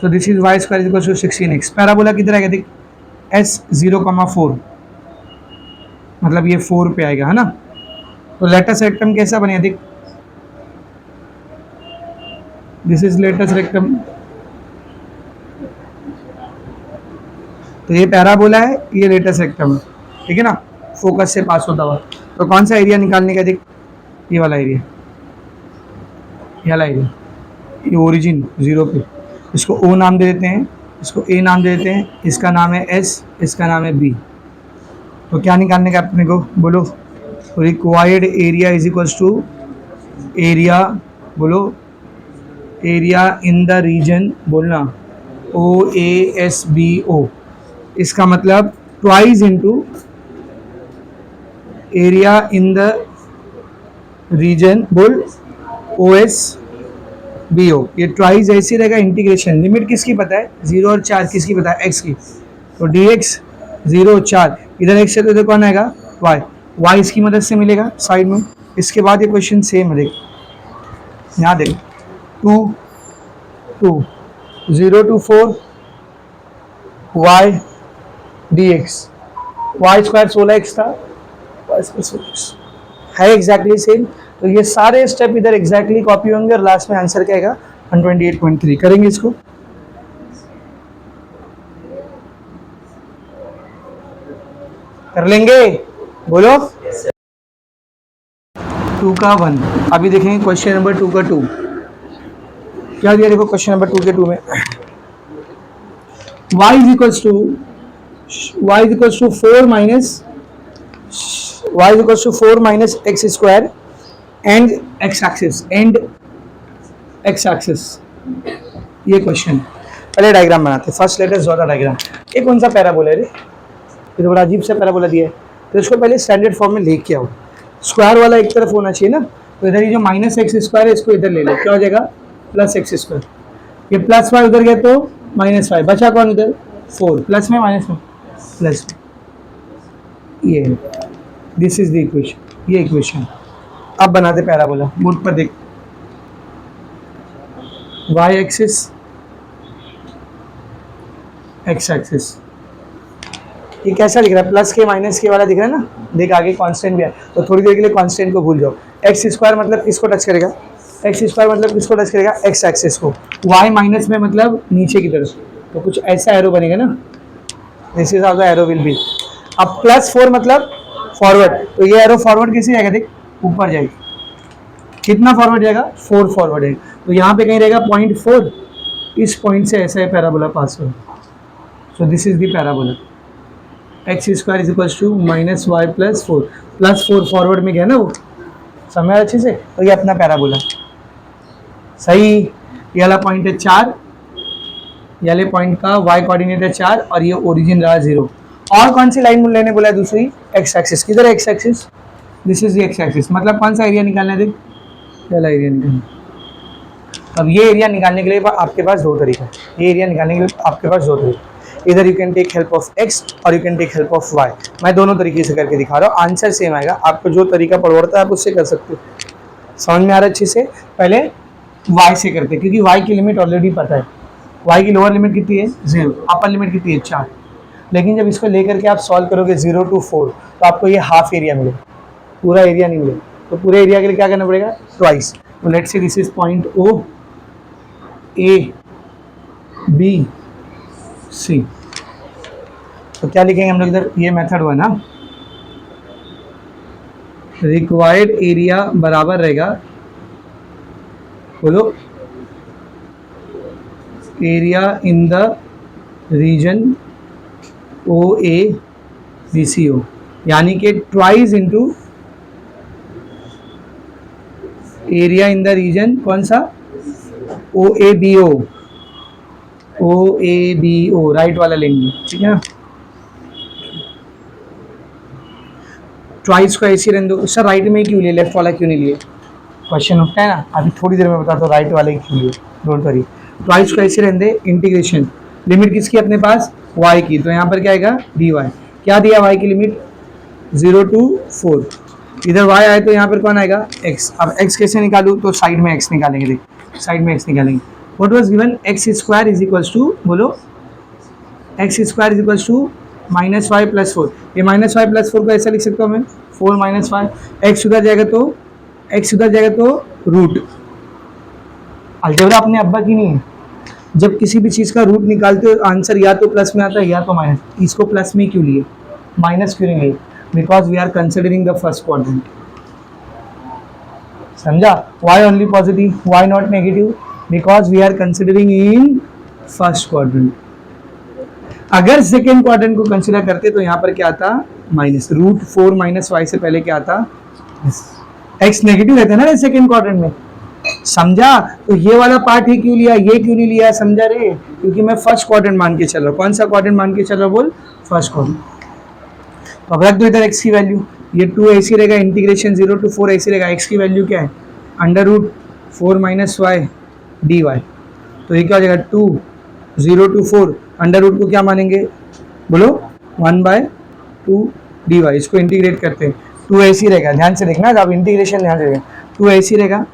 तो this is y square equal to 16x। Parabola किधर आएगा देख, S0,4 मतलब ये 4 पे आएगा, है ना। तो लेटेस्ट रेक्टम कैसा बनेगा देख, दिस इज लेटेस्ट रेक्टम, तो ये पैराबोला है, ये लेटेस्ट रेक्टम है, ठीक है ना, फोकस से पास होता हुआ। तो कौन सा एरिया निकालने का देख, ये वाला एरिया, ये वाला एरिया, ये ओरिजिन 0 पे, इसको O नाम दे देते हैं, इसको A नाम दे देते हैं, इसका नाम है S, इसका नाम है B। तो क्या निकालने का अपने को, बोलो, required area is equals to area, बोलो, एरिया इन द रीजन, बोलना OASBO, इसका मतलब twice into area in the region, बोल OSBO, ये ट्वाइस ऐसी रहेगा, इंटीग्रेशन, लिमिट किसकी पता है 0 और 4, किसकी पता है x की, तो dx 0 4, इधर x से तो इधर कौन आएगा y, y इसकी मदद से मिलेगा साइड में। इसके बाद ये क्वेश्चन सेम है, देख यहाँ देख 2 2 0 to 4 y dx, y square 16x था, y स्क्वायर 16x है एग्जैक्टली सेम। तो ये सारे स्टेप इधर एग्जैक्टली कॉपी होंगे और लास्ट में आंसर क्या आएगा 128.3। करेंगे इसको, कर लेंगे, बोलो 2 का 1। अभी देखेंगे क्वेश्चन नंबर 2 का 2। क्या दिया देखो क्वेश्चन नंबर 2 के 2 में, y is equals to 4 minus x square and x axis, ये क्वेश्चन। पहले डायग्राम बनाते हैं, फर्स्ट लेटर ज्यादा डायग्राम। ये कौन सा पैराबोला है रे, ये तो बड़ा अजीब सा पैराबोला दिया है, तो इसको पहले स्टैंडर्ड फॉर्म में लेके आओ। स्क्वायर वाला एक तरफ होना चाहिए ना, तो इधर ये जो माइनस एक्स स्क्वायर है इसको इधर ले लो, क्या हो जाएगा प्लस एक्स स्क्वायर, ये प्लस वाई उधर गया तो माइनस वाई, बचा कौन इधर 4, प्लस में माइनस में प्लस में, ये दिस इज द इक्वेशन, ये इक्वेशन। अब बनाते पैराबोला, बोर्ड पर देख, वाई एक्सिस एक्स एक्सिस, ये कैसा दिख रहा है, प्लस के माइनस के वाला दिख रहा है ना, देख आगे कांस्टेंट भी है, तो थोड़ी देर के लिए कांस्टेंट को भूल जाओ। एक्स स्क्वायर मतलब किसको टच करेगा, एक्स स्क्वायर मतलब किसको टच करेगा, एक्स एक्सिस को। वाई माइनस में मतलब नीचे की तरफ, तो कुछ ऐसा एरो बनेगा ना, this is how the arrow will be. अब प्लस 4 मतलब फॉरवर्ड, तो ये एरो फॉरवर्ड कैसे जाएगा, देख ऊपर जाएगा, कितना फॉरवर्ड जाएगा 4 फॉरवर्ड है, तो यहाँ पे कहीं रहेगा 0.4, इस पॉइंट से ऐसा है पैराबोला पास हो। So this is the parabola, x square is equals to minus Y plus 4, plus 4 forward में गया ना वो, समय अच्छे से, तो ये अपना पैराबोला सही। ये वाला पॉइंट है 4, ये वाले पॉइंट का वाई कोऑर्डिनेट है 4 और ये ओरिजिन रहा 0। और कौन सी लाइन लेने बोला है दूसरी, एक्स एक्सिस, किधर है x axis, this is the x axis, मतलब कौन सा एरिया निकालना है, देख पहला एरिया निकालना। अब ये एरिया निकालने के लिए आपके पास दो तरीका है, ये एरिया निकालने के लिए आपके पास दो तरीका, इधर you can take help of X और you can take help of Y. मैं दोनों तरीके से करके दिखा रहा हूँ, आंसर सेम आएगा, आपको जो तरीका पड़ता है आप उससे कर सकते हो। समझ में आ रहा है अच्छे से, पहले वाई से करते हैं, क्योंकि वाई की लिमिट ऑलरेडी पता है, वाई की लोअर लिमिट कितनी है 0, अपर लिमिट कितनी है 4, लेकिन जब इसको लेकर के आप सॉल्व करोगे 0 to 4 तो आपको ये हाफ एरिया मिलेगा, पूरा एरिया नहीं मिलेगा, तो पूरे एरिया के लिए क्या करना पड़ेगा, ट्वाइस। तो let's say this is point O A B C, तो क्या लिखेंगे हम लोग इधर, ये मेथड हुआ ना, रिक्वायर्ड एरिया बराबर रहेगा, बोलो area in the region O A B C O, यानी कि twice into area in the region कौन सा, ओ ए बी ओ, राइट वाला लेंगे, ठीक है ना। ट्वाइस को ऐसे रहने दो सर, राइट में क्यों लिए, लेफ्ट वाला क्यों नहीं लिए, क्वेश्चन उठता है ना, अभी थोड़ी देर में बताता हूँ राइट वाले क्यों लिए, डोंट वरी। ट्वाइस को ऐसे रहने दे, इंटीग्रेशन, लिमिट किसकी अपने पास y की, तो यहाँ पर क्या आएगा dy, क्या दिया y की लिमिट 0 to 4, इधर y आए तो यहाँ पर कौन आएगा x। अब x कैसे निकालूँ, तो साइड में x निकालेंगे, देख साइड में x निकालेंगे। What was given, X square is equals to, बोलो x square is equals to minus Y plus 4, ये माइनस वाई प्लस 4 को ऐसा लिख सकता हूँ मैं 4 माइनस वाई, एक्स उधर जाएगा तो रूट, अलजेब्रा अपने अब्बा की नहीं है, जब किसी भी चीज़ का रूट निकालते हो आंसर या तो प्लस में आता है या तो माइनस, इसको प्लस में क्यों लिए, माइनस क्यों नहीं लिए, because we are considering the first quadrant, समझा, Y only positive, Y not negative, because we are considering in first quadrant. अगर सेकेंड क्वाड्रेंट को कंसिडर करते तो यहाँ पर क्या आता, माइनस, रूट 4 माइनस वाई से पहले क्या आता, एक्स नेगेटिव रहता है ना सेकेंड क्वाड्रेंट में, समझा। तो ये वाला पार्ट ही क्यों लिया, ये क्यों नहीं लिया, समझा रे, क्योंकि मैं फर्स्ट क्वाड्रेंट मान के चल रहा हूँ। कौन सा क्वाड्रेंट मान के चल रहा हूँ, बोल फर्स्ट क्वाड्रेंट। तो अब रख दो इधर एक्स की वैल्यू, ये 2 ऐसी रहेगा, इंटीग्रेशन 0 to 4 ऐसी रहेगा, एक्स की वैल्यू क्या है under root 4 minus y d y, तो ये क्या हो जाएगा 2 0 to 4, अंडर रूट को क्या मानेंगे, बोलो 1/2 डी वाई, इसको इंटीग्रेट करते हैं, 2 ऐसी रहेगा, ध्यान से देखना, अब इंटीग्रेशन ध्यान से देखना, 2 ऐसी रहेगा,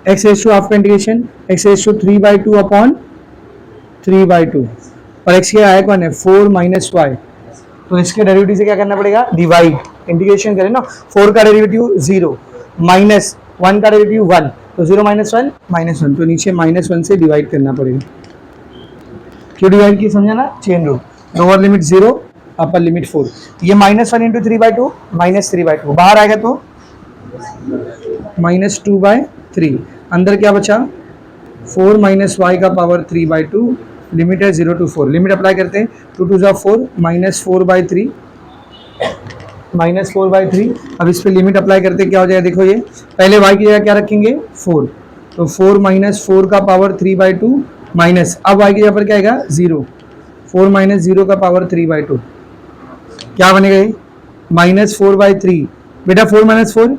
x raise to after integration x raise to 3/2 upon 3/2, और एक्स के आया कौन है 4 माइनस वाई, तो इसके डेरिवेटिव से क्या करना पड़ेगा, डिवाइड, इंटीग्रेशन करें ना, 4 का डेरिवेटिव 0 माइनस 1 का डेरिवेटिव 1, तो 0 माइनस 1 -1, तो नीचे -1 से डिवाइड करना पड़ेगा। क्यों डिवाइड की, समझा ना, chain rule, lower limit 0 upper limit 4, ये -1 इंटू 3/2 -3/2, बाहर आएगा तो -2/3, अंदर क्या बचा 4 माइनस वाई का पावर 3/2, लिमिट है 0 to 4, लिमिट अप्लाई करते हैं, 2 2 4, -4/3, -4/3। अब इस पे लिमिट अप्लाई करते क्या हो जाएगा, देखो ये पहले y की जगह क्या रखेंगे 4, तो 4 माइनस 4 का पावर 3/2 माइनस, अब y की जगह पर क्या आएगा 0, 4 माइनस 0 का पावर 3/2, क्या बनेगा ये -4/3। बेटा 4 माइनस 4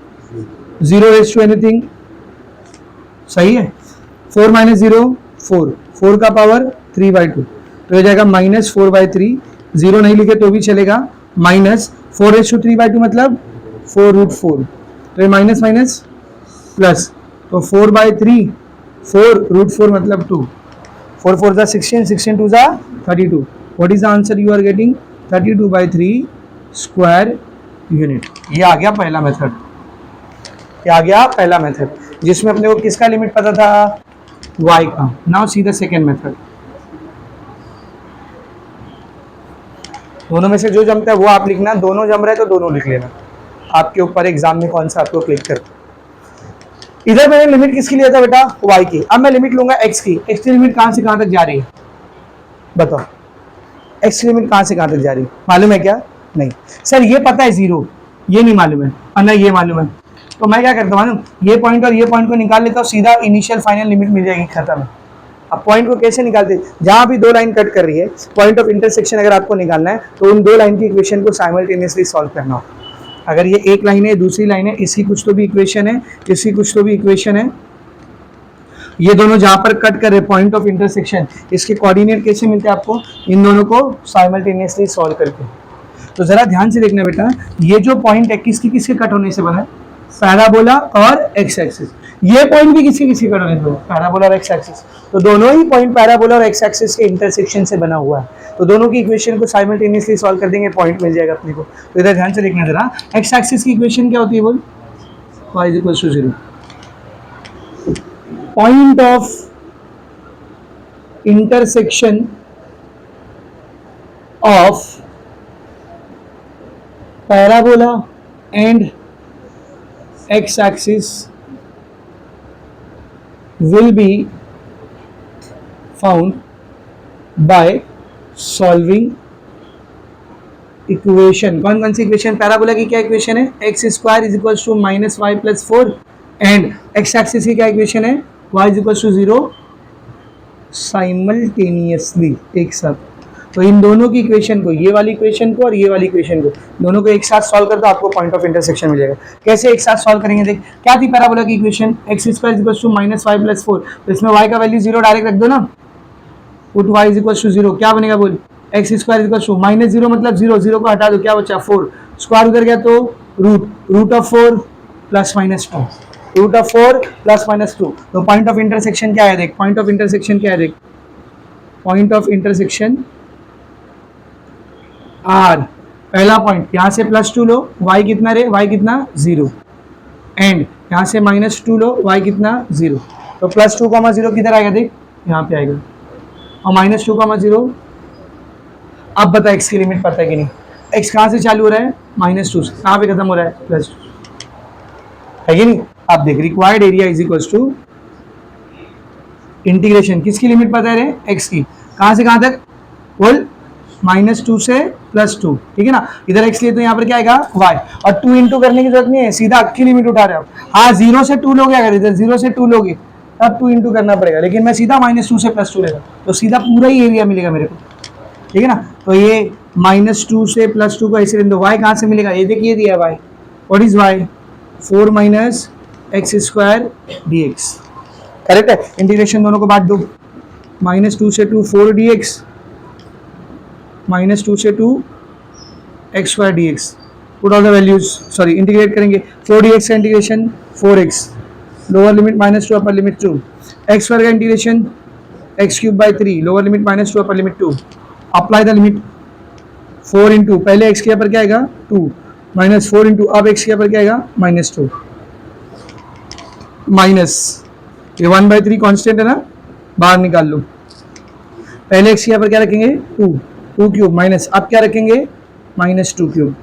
0 रेज टू एनीथिंग, सही है, 4 माइनस 0 4, 4 का पावर 3/2, तो ये जाएगा -4/3, 0 नहीं लिखे तो भी चलेगा, माइनस 4/3/2 मतलब 4√4, तो ये माइनस माइनस प्लस, तो 4/3, 4√4 मतलब 2, 4 4 जा 16, 16 2 जा 32, what is the answer you are getting, 32/3 square unit. ये आ गया पहला मेथड, ये आ गया पहला मेथड जिसमें अपने को किसका लिमिट पता था, y का। Now see the second method, दोनों में से जो जमता है वो आप लिखना, दोनों जम रहे हैं तो दोनों लिख लेना, आपके ऊपर एग्जाम में कौन सा आपको क्लिक कर। इधर मैंने लिमिट किसकी लिया था बेटा, y की, अब मैं लिमिट लूंगा x की, x की लिमिट कहां से कहां तक जा रही है बताओ, x की लिमिट कहां से कहां तक जा रही है, मालूम है क्या, नहीं सर ये पता है 0, ये नहीं मालूम है, और ना ये मालूम है, तो मैं क्या करता हूँ मालूम, ये पॉइंट और ये पॉइंट को निकाल लेता हूँ, सीधा इनिशियल फाइनल लिमिट मिल जाएगी, खत्म। अब पॉइंट को कैसे निकालते हैं, जहां भी दो लाइन कट कर रही है, पॉइंट ऑफ इंटरसेक्शन अगर आपको निकालना है तो उन दो लाइन की इक्वेशन को साइमल्टेनियसली सॉल्व करना हो। अगर ये एक लाइन है दूसरी लाइन है, इसकी कुछ तो भी इक्वेशन है, इसकी कुछ तो भी इक्वेशन है, ये दोनों जहां पर कट कर रहे पॉइंट ऑफ इंटरसेक्शन, इसके कोऑर्डिनेट कैसे मिलते हैं आपको, इन दोनों को साइमल्टेनियसली सॉल्व करके। तो जरा ध्यान से देखना बेटा, ये जो पॉइंट है किसकी किसके कट होने से बना है, पैराबोला और एक्स एक्सिस, ये पॉइंट भी किसी किसी कट होने से बना है, पैराबोला और एक्स एक्सिस, तो दोनों ही पॉइंट पैराबोला और एक्स एक्सिस के इंटरसेक्शन से बना हुआ है, तो दोनों की इक्वेशन को साइमल्टेनियसली सॉल्व कर देंगे, पॉइंट मिल जाएगा अपने को। तो इधर ध्यान से देखना जरा, एक्स एक्सिस की इक्वेशन क्या होती है बोल, y = 0, point of intersection of parabola and x axis will be found by solving equation, कौन कौन सी इक्वेशन, पैराबोला की क्या इक्वेशन है, x² = -y + 4, and x axis की क्या इक्वेशन है, y = 0, साइमल्टेनियसली एक साथ। तो इन दोनों की इक्वेशन को, ये वाली इक्वेशन को और ये वाली इक्वेशन को, दोनों को एक साथ सॉल्व कर दो, आपको पॉइंट ऑफ इंटरसेक्शन मिल जाएगा। कैसे एक साथ सॉल्व करेंगे, देख क्या थी पैराबोला की इक्वेशन, x² = -y + 4, तो इसमें y का वैल्यू 0 डायरेक्ट रख दो ना, पुट y = 0, क्या बनेगा बोल, x² = -0 मतलब 0, 0 को हटा दो, क्या बचा 4, स्क्वायर उधर गया तो रूट ऑफ 4 ± 2, रूट ऑफ 4 ± 2, तो पॉइंट ऑफ इंटरसेक्शन क्या है देख, पॉइंट ऑफ इंटरसेक्शन क्या है देख, पॉइंट ऑफ इंटरसेक्शन R, पहला पॉइंट यहाँ से +2 लो, y कितना रे, y कितना 0, एंड यहाँ से -2 लो, y कितना 0, तो +2, 0 किधर आएगा देख, यहाँ पे आएगा, और -2, 0, अब बता x की लिमिट पता है कि नहीं, x कहाँ से चालू हो रहा है, -2 से, कहाँ पे खत्म हो रहा है, +2 है कि नहीं। आप देख रिक्वायर्ड एरिया = इंटीग्रेशन, किसकी लिमिट पता है रे, x की, कहाँ से कहाँ तक बोल, -2 से +2, ठीक है ना, इधर x लिए तो यहाँ पर क्या आएगा y, और 2 इंटू करने की जरूरत नहीं है, सीधा अक्की लिमिट उठा रहे हो, हाँ 0 से 2 लोगे, अगर इधर 0 से 2 लोगे तब 2 इंटू करना पड़ेगा, लेकिन मैं सीधा -2 से +2 लेगा, तो सीधा पूरा ही एरिया मिलेगा मेरे को, ठीक है ना। तो ये -2 से +2 को ऐसे लेंगे, y कहाँ से मिलेगा, ये देखिए दिया y, what is y, 4 - x² dx, correct है। इंटीग्रेशन दोनों को बांट दो, -2 से 2 4 dx, -2 से 2 x² dx, put all the values, sorry integrate करेंगे, 4 dx का integration 4x, lower limit -2 upper limit 2, x² का integration x³ / 3, lower limit -2 upper limit 2, apply the limit 4 into, पहले x के ऊपर क्या आएगा 2, -4 इंटू, अब x के ऊपर क्या आएगा -2, माइनस ये 1/3 कांस्टेंट है ना, बाहर निकाल लो, पहले x के ऊपर क्या रखेंगे 2 क्यूब माइनस, अब क्या रखेंगे -2 क्यूब,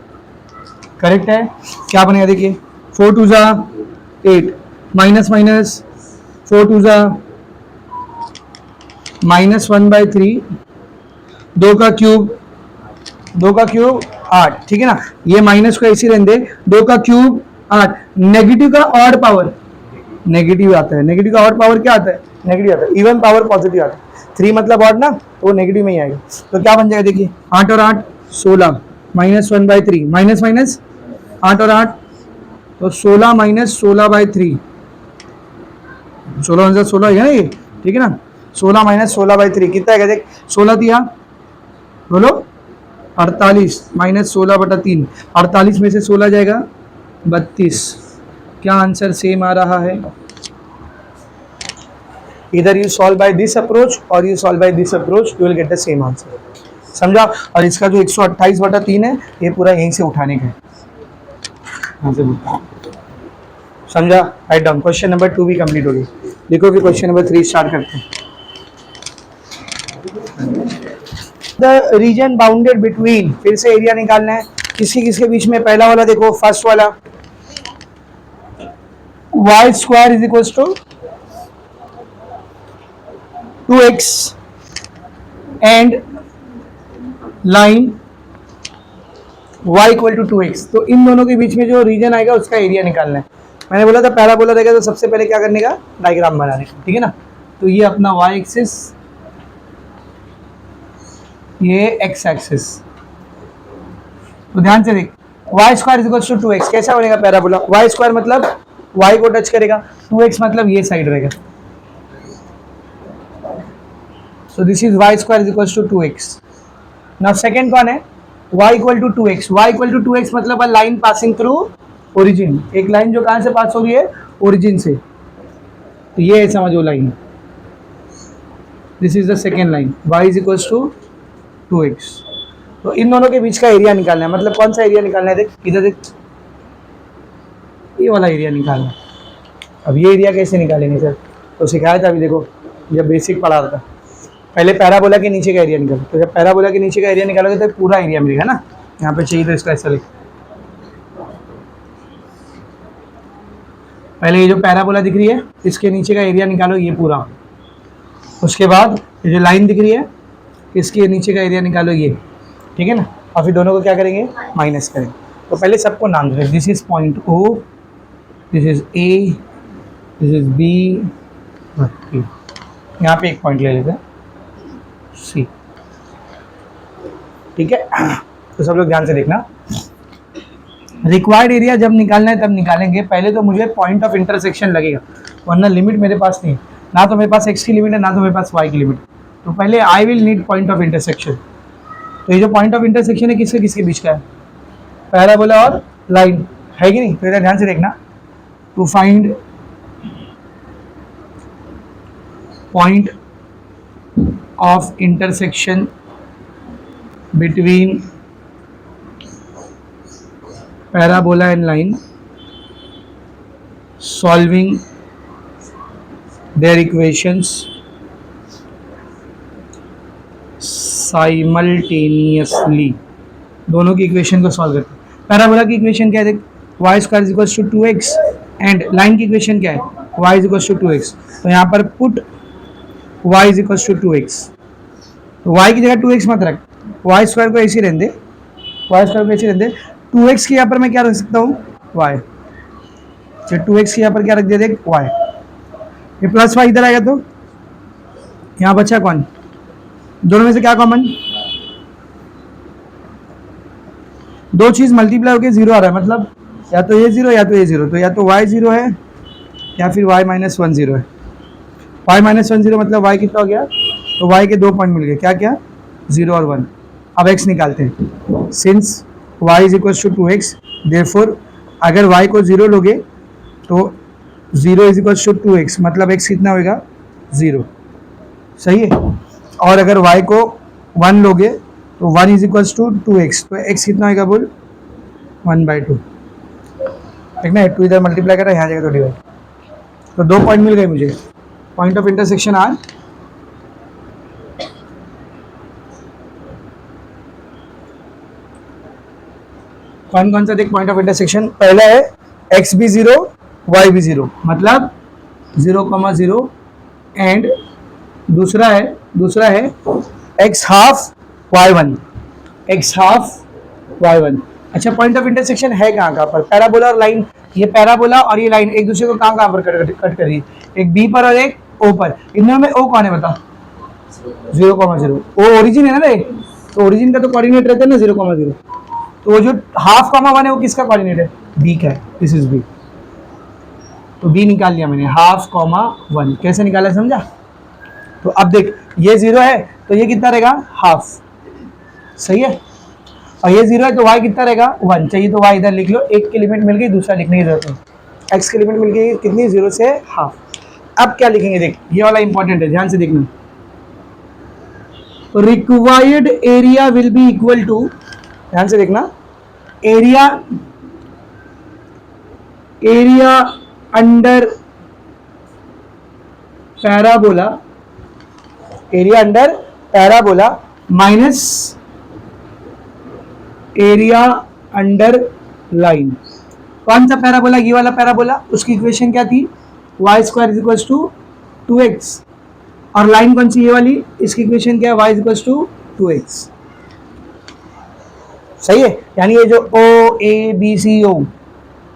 करेक्ट है। क्या बनेगा देखिए, 4 2 = 8, माइनस 4 2 = -1/3, 2 का क्यूब 8, ठीक है ना। ये माइनस को ऐसे रहने दे, 2 का क्यूब 8। नेगेटिव का ऑड पावर नेगेटिव आता है, नेगेटिव का ऑड पावर क्या आता है, नेगेटिव आता है। इवन पावर पॉजिटिव आता है। 3 मतलब ऑड ना, तो वो नेगेटिव में ही आएगा। तो क्या बन जाएगा देखिए, 8 और 8 16, -1/3, माइनस माइनस 8 और 8 तो 16 - 16/3, 16 16 है ना ये, ठीक है ना। 16 - 16/3 कितना है देख, 16 दिया, बोलो 48 -16/3, 48 में से 16 जाएगा 32। क्या आंसर सेम आ रहा है? इधर you solve by this approach और you solve by this approach, you will get the same answer. समझा। और इसका जो 128/3 है ये पूरा यहीं से उठाने का है, समझा। Write down. क्वेश्चन नंबर 2 भी कंप्लीट हो गई। देखो कि क्वेश्चन नंबर 3 स्टार्ट करते हैं। द रीजन बाउंडेड बिटवीन, फिर से एरिया निकालना है किसके किसके बीच में। पहला वाला देखो, फर्स्ट वाला y square is equal to 2x and line y equal to 2x। तो इन दोनों के बीच में जो रीजन आएगा उसका एरिया निकालना है। मैंने बोला था पैराबोला रहेगा तो सबसे पहले क्या करने का, डायग्राम बनाने का, ठीक है ना। तो ये अपना y एक्सिस, ये x एक्सिस। तो ध्यान से देख, y square is equal to 2x कैसा बनेगा पैराबोला। y स्क्वायर मतलब y को टच करेगा, 2x मतलब ये साइड रहेगा। So this is y square is equal to 2x। Now second कौन है, y equal to 2x। y equal to 2x मतलब a line passing through origin, एक लाइन जो कहां से पास हो रही है, ओरिजिन से। तो ये है समझो line, this is the second line, y is equal to 2x। तो इन दोनों के बीच का एरिया निकालना है। मतलब कौन सा एरिया निकालना है, देख इधर देख, ये वाला एरिया निकालना है। अब ये एरिया कैसे निकालेंगे सर, तो सिखाया था अभी, देखो जब बेसिक पढ़ा था। पहले पैराबोला के नीचे का एरिया निकालो, तो जब पैराबोला के नीचे का एरिया निकालोगे तो पूरा एरिया मिलेगा ना। यहाँ पे चाहिए तो इसका ऐसा लिख, पहले ये जो पैराबोला दिख रही है इसके नीचे का एरिया निकालो, ये पूरा। उसके बाद ये जो लाइन दिख रही है इसके नीचे का एरिया निकालो, ये, ठीक है ना। और फिर दोनों को क्या करेंगे, माइनस करेंगे। तो पहले सबको नाम दे, this is point O, this is A, this is B, यहाँ पे एक पॉइंट ले लेते हैं C, ठीक है। तो सब लोग ध्यान से देखना, रिक्वायर्ड एरिया जब निकालना है तब निकालेंगे। पहले तो मुझे पॉइंट ऑफ इंटरसेक्शन लगेगा, वरना लिमिट मेरे पास नहीं है, ना तो मेरे पास x की लिमिट है ना तो मेरे पास y की लिमिट। तो पहले I will need point of intersection. तो ये जो पॉइंट ऑफ इंटरसेक्शन है किसके किसके बीच का है, पैराबोला और लाइन, है कि नहीं। तो इधर ध्यान से देखना, to find point of intersection between parabola and line, solving their equations simultaneously। दोनों की इक्वेशन को सॉल्व करते हैं। पैराबोला की इक्वेशन क्या है, देख y square is equal to 2x and line की इक्वेशन क्या है, y is equal to 2x। तो यहाँ पर put y is equal to 2x, तो y की जगह 2x मत रख, y स्क्वायर को ऐसे रहने दे, y स्क्वायर को ऐसे रहने दे। 2x के यहाँ पर मैं क्या रख सकता हूँ, y। तो 2x के यहाँ पर क्या रख दिया, देख y। ये प्लस y इधर आएगा तो यहाँ बचा कौन, दोनों में से क्या कॉमन, दो चीज मल्टीप्लाई होकर 0 आ रहा है। मतलब या तो ये 0 या तो ये 0, तो या तो y 0 है या फिर y -1 0 है। y -1 0 मतलब y कितना हो गया, तो y के 2 पॉइंट मिल गए, क्या क्या, 0 और 1। अब x निकालते हैं, since y is equal to 2x, देयरफॉर अगर y को 0 लोगे तो 0 इज इक्वल टू 2x, मतलब x कितना होगा, 0, सही है। और अगर y को 1 लोगे तो 1 इज इक्वल टू 2x, तो x कितना होगा बोल, 1/2। ठीक ना, 2 इधर मल्टीप्लाई कर रहा है, यहाँ जाएगा तो डिवाइड। तो 2 पॉइंट मिल गए मुझे, पॉइंट ऑफ इंटरसेक्शन आर कौन कौन सा, देख पॉइंट ऑफ इंटरसेक्शन। पहला है x भी 0 y भी 0, मतलब 0, 0 एंड दूसरा है दूसरा है x half y1, x half y1। अच्छा, पॉइंट ऑफ इंटरसेक्शन है कहाँ कहाँ पर? पैराबोला और लाइन, ये पैराबोला और ये लाइन एक दूसरे को कहाँ कहाँ पर कट कर रही है? एक बी पर और एक ओ पर। इनमें में ओ कौन है बता? 0,0। ओ ओरिजिन है ना रे, तो ओरिजिन का तो कोऑर्डिनेट रहता है ना 0,0। तो वो जो हाफ कॉमा 1 है वो किसका कोऑर्डिनेट है? बी का है, दिस इज बी। तो बी निकाल लिया मैंने, हाफ कॉमा 1। कैसे निकाला समझा? तो अब देख, ये 0 है तो ये कितना रहेगा? हाफ, सही है। और ये 0 है तो y कितना रहेगा? 1 चाहिए, तो y इधर लिख लो। एक की लिमिट मिल गई, दूसरा लिखने की जरूरत नहीं। x की लिमिट मिल गई कितनी? 0 से हाफ। अब क्या लिखेंगे देख, ये वाला इंपॉर्टेंट है, ध्यान से देखना। Required area will be equal to, ध्यान से देखना, area under parabola, area under parabola minus area under line. कौन सा पैराबोला? ये वाला पैराबोला। उसकी इक्वेशन क्या थी? y square is equal to 2x। और लाइन कौन सी? ये वाली। इसकी इक्वेशन क्या है? y is equal to 2x। सही है। यानी ये जो ओ ए बी सी ओ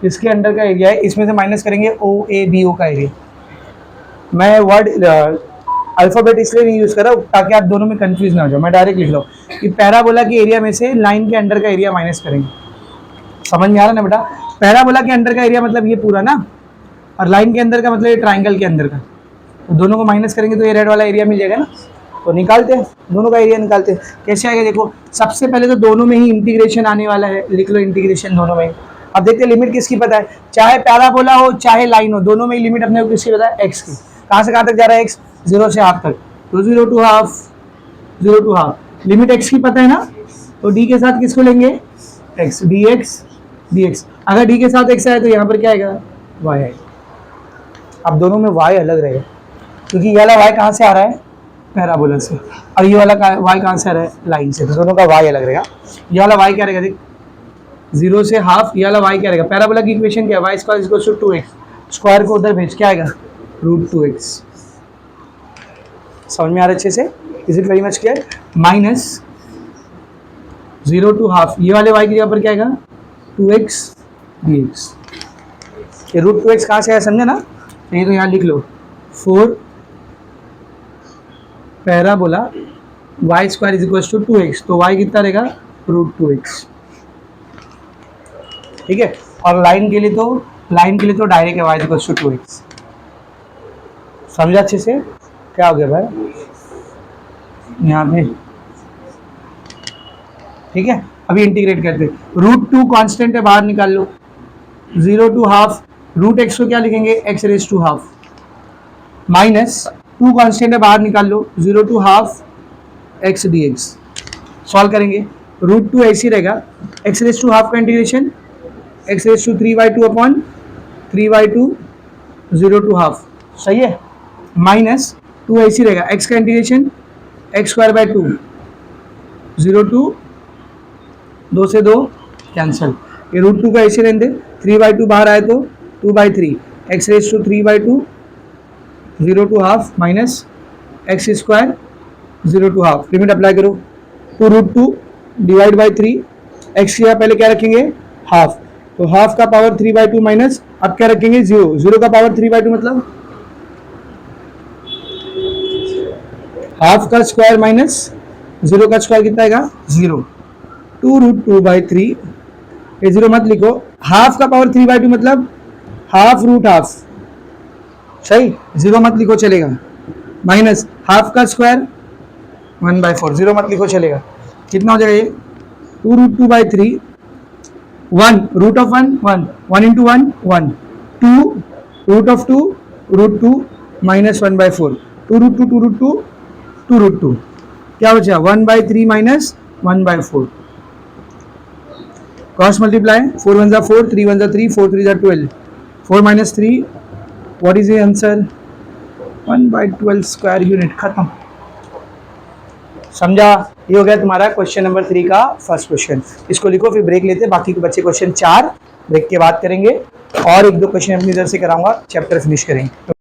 इसके अंडर का एरिया है, इसमें से माइनस करेंगे ओ ए बी ओ का एरिया। मैं वर्ड अल्फाबेट इसलिए नहीं यूज कर रहा ताकि आप दोनों में कंफ्यूज ना हो जाओ। मैं डायरेक्ट लिख लो कि पैराबोला के एरिया में से लाइन के अंडर का एरिया माइनस करेंगे। समझ में आ रहा ना बेटा? पैराबोला के अंडर का एरिया मतलब ये पूरा ना, और लाइन के अंदर का मतलब ये ट्राइंगल के अंदर का। तो दोनों को माइनस करेंगे तो ये रेड वाला एरिया मिल जाएगा ना। तो निकालते हैं, दोनों का एरिया निकालते हैं। कैसे आएगा देखो, सबसे पहले तो दोनों में ही इंटीग्रेशन आने वाला है, लिख लो इंटीग्रेशन दोनों में ही। अब देखते हैं लिमिट किसकी पता है, चाहे पैराबोला हो चाहे लाइन हो, दोनों में ही लिमिट अपने को किसकी पता है? एक्स की। कहाँ से कहाँ तक जा रहा है? एक्स, 0 से हाफ तक, तो 0 to half, 0 to half. Limit x की पता है ना, तो डी के साथ किसको लेंगे? X, D x. अगर डी के साथ एक्स आए तो यहाँ पर क्या आएगा? वाई आएगा। अब दोनों में वाई अलग रहेगा, क्योंकि ये वाला वाई कहाँ से आ रहा है? पैराबोला से, और ये वाला वाई कहाँ से आ रहा है? लाइन से। तो दोनों का वाई अलग रहेगा। ये वाला वाई क्या रहेगा देख, 0 से हाफ। ये वाला वाई क्या रहेगा? पैराबोला की इक्वेशन क्या है? Y square is equal to 2x। Square को उधर भेज, क्या आएगा? √2x। समझ में आ रहा है अच्छे से? Is it very much clear? Minus 0 to half, ये वाले y की जगह पर क्या आएगा? 2x dx। ये √2x कहाँ से आया समझे ना? नहीं तो यहाँ लिख लो 4 parabola y square is equal to 2x। तो y कितना रहेगा? √2x। ठीक है। और लाइन के लिए तो डायरेक्ट है y is equal to 2x। समझा अच्छे से? क्या हो गया भाई यहाँ पे? ठीक है। अभी इंटीग्रेट करते हैं। √2 कांस्टेंट है, बाहर निकाल लो। 0 to हाफ, √x को क्या लिखेंगे? x raise to half, minus 2 constant है, बाहर निकाल लो। 0 to half x dx। Solve करेंगे, √2 ऐसे ही रहेगा। x रेज टू हाफ का integration x raise to 3/2 upon 3/2 0 to half, सही है। माइनस 2 ऐसी रहेगा, x का इंटीग्रेशन x²/2 0 to 2 से 2 कैंसिल। ये √2 का ऐसे रहने दे, 3/2 बाहर आए तो 2/3, x raise to 3/2 0 to half minus x² 0 to half. Limit apply करो, 2√2 डिवाइड बाई 3, x की पहले क्या रखेंगे? हाफ। तो हाफ का पावर 3/2 माइनस, अब क्या रखेंगे? 0। 0 का पावर 3/2 मतलब हाफ का स्क्वायर माइनस 0 का स्क्वायर कितना आएगा? 0। 2√2/3, ये 0 मत लिखो। हाफ का पावर 3/2 मतलब हाफ रूट हाफ, सही। 0 मत लिखो चलेगा। माइनस हाफ का स्क्वायर 1/4, 0 मत लिखो चलेगा। कितना हो जाएगा ये? 2√2/3, 1 root of 1 1, 1 into 1 1, 2 root of 2 √2 minus 1/4, 2√2 2√2 क्या बचा? 1/3 माइनस 1/4। क्रॉस मल्टीप्लाई, 4 1 जा 4, 3 1 जा 3, 4 3 जा 12, 4 minus 3, what is the answer? 1/12 square unit. खत्म। समझा? ये हो गया तुम्हारा क्वेश्चन नंबर 3 का फर्स्ट क्वेश्चन। इसको लिखो, फिर ब्रेक लेते हैं। बाकी के बच्चे क्वेश्चन 4 ब्रेक के बाद करेंगे, और 1-2 क्वेश्चन अपनी तरफ से कराऊंगा, चैप्टर फिनिश करेंगे।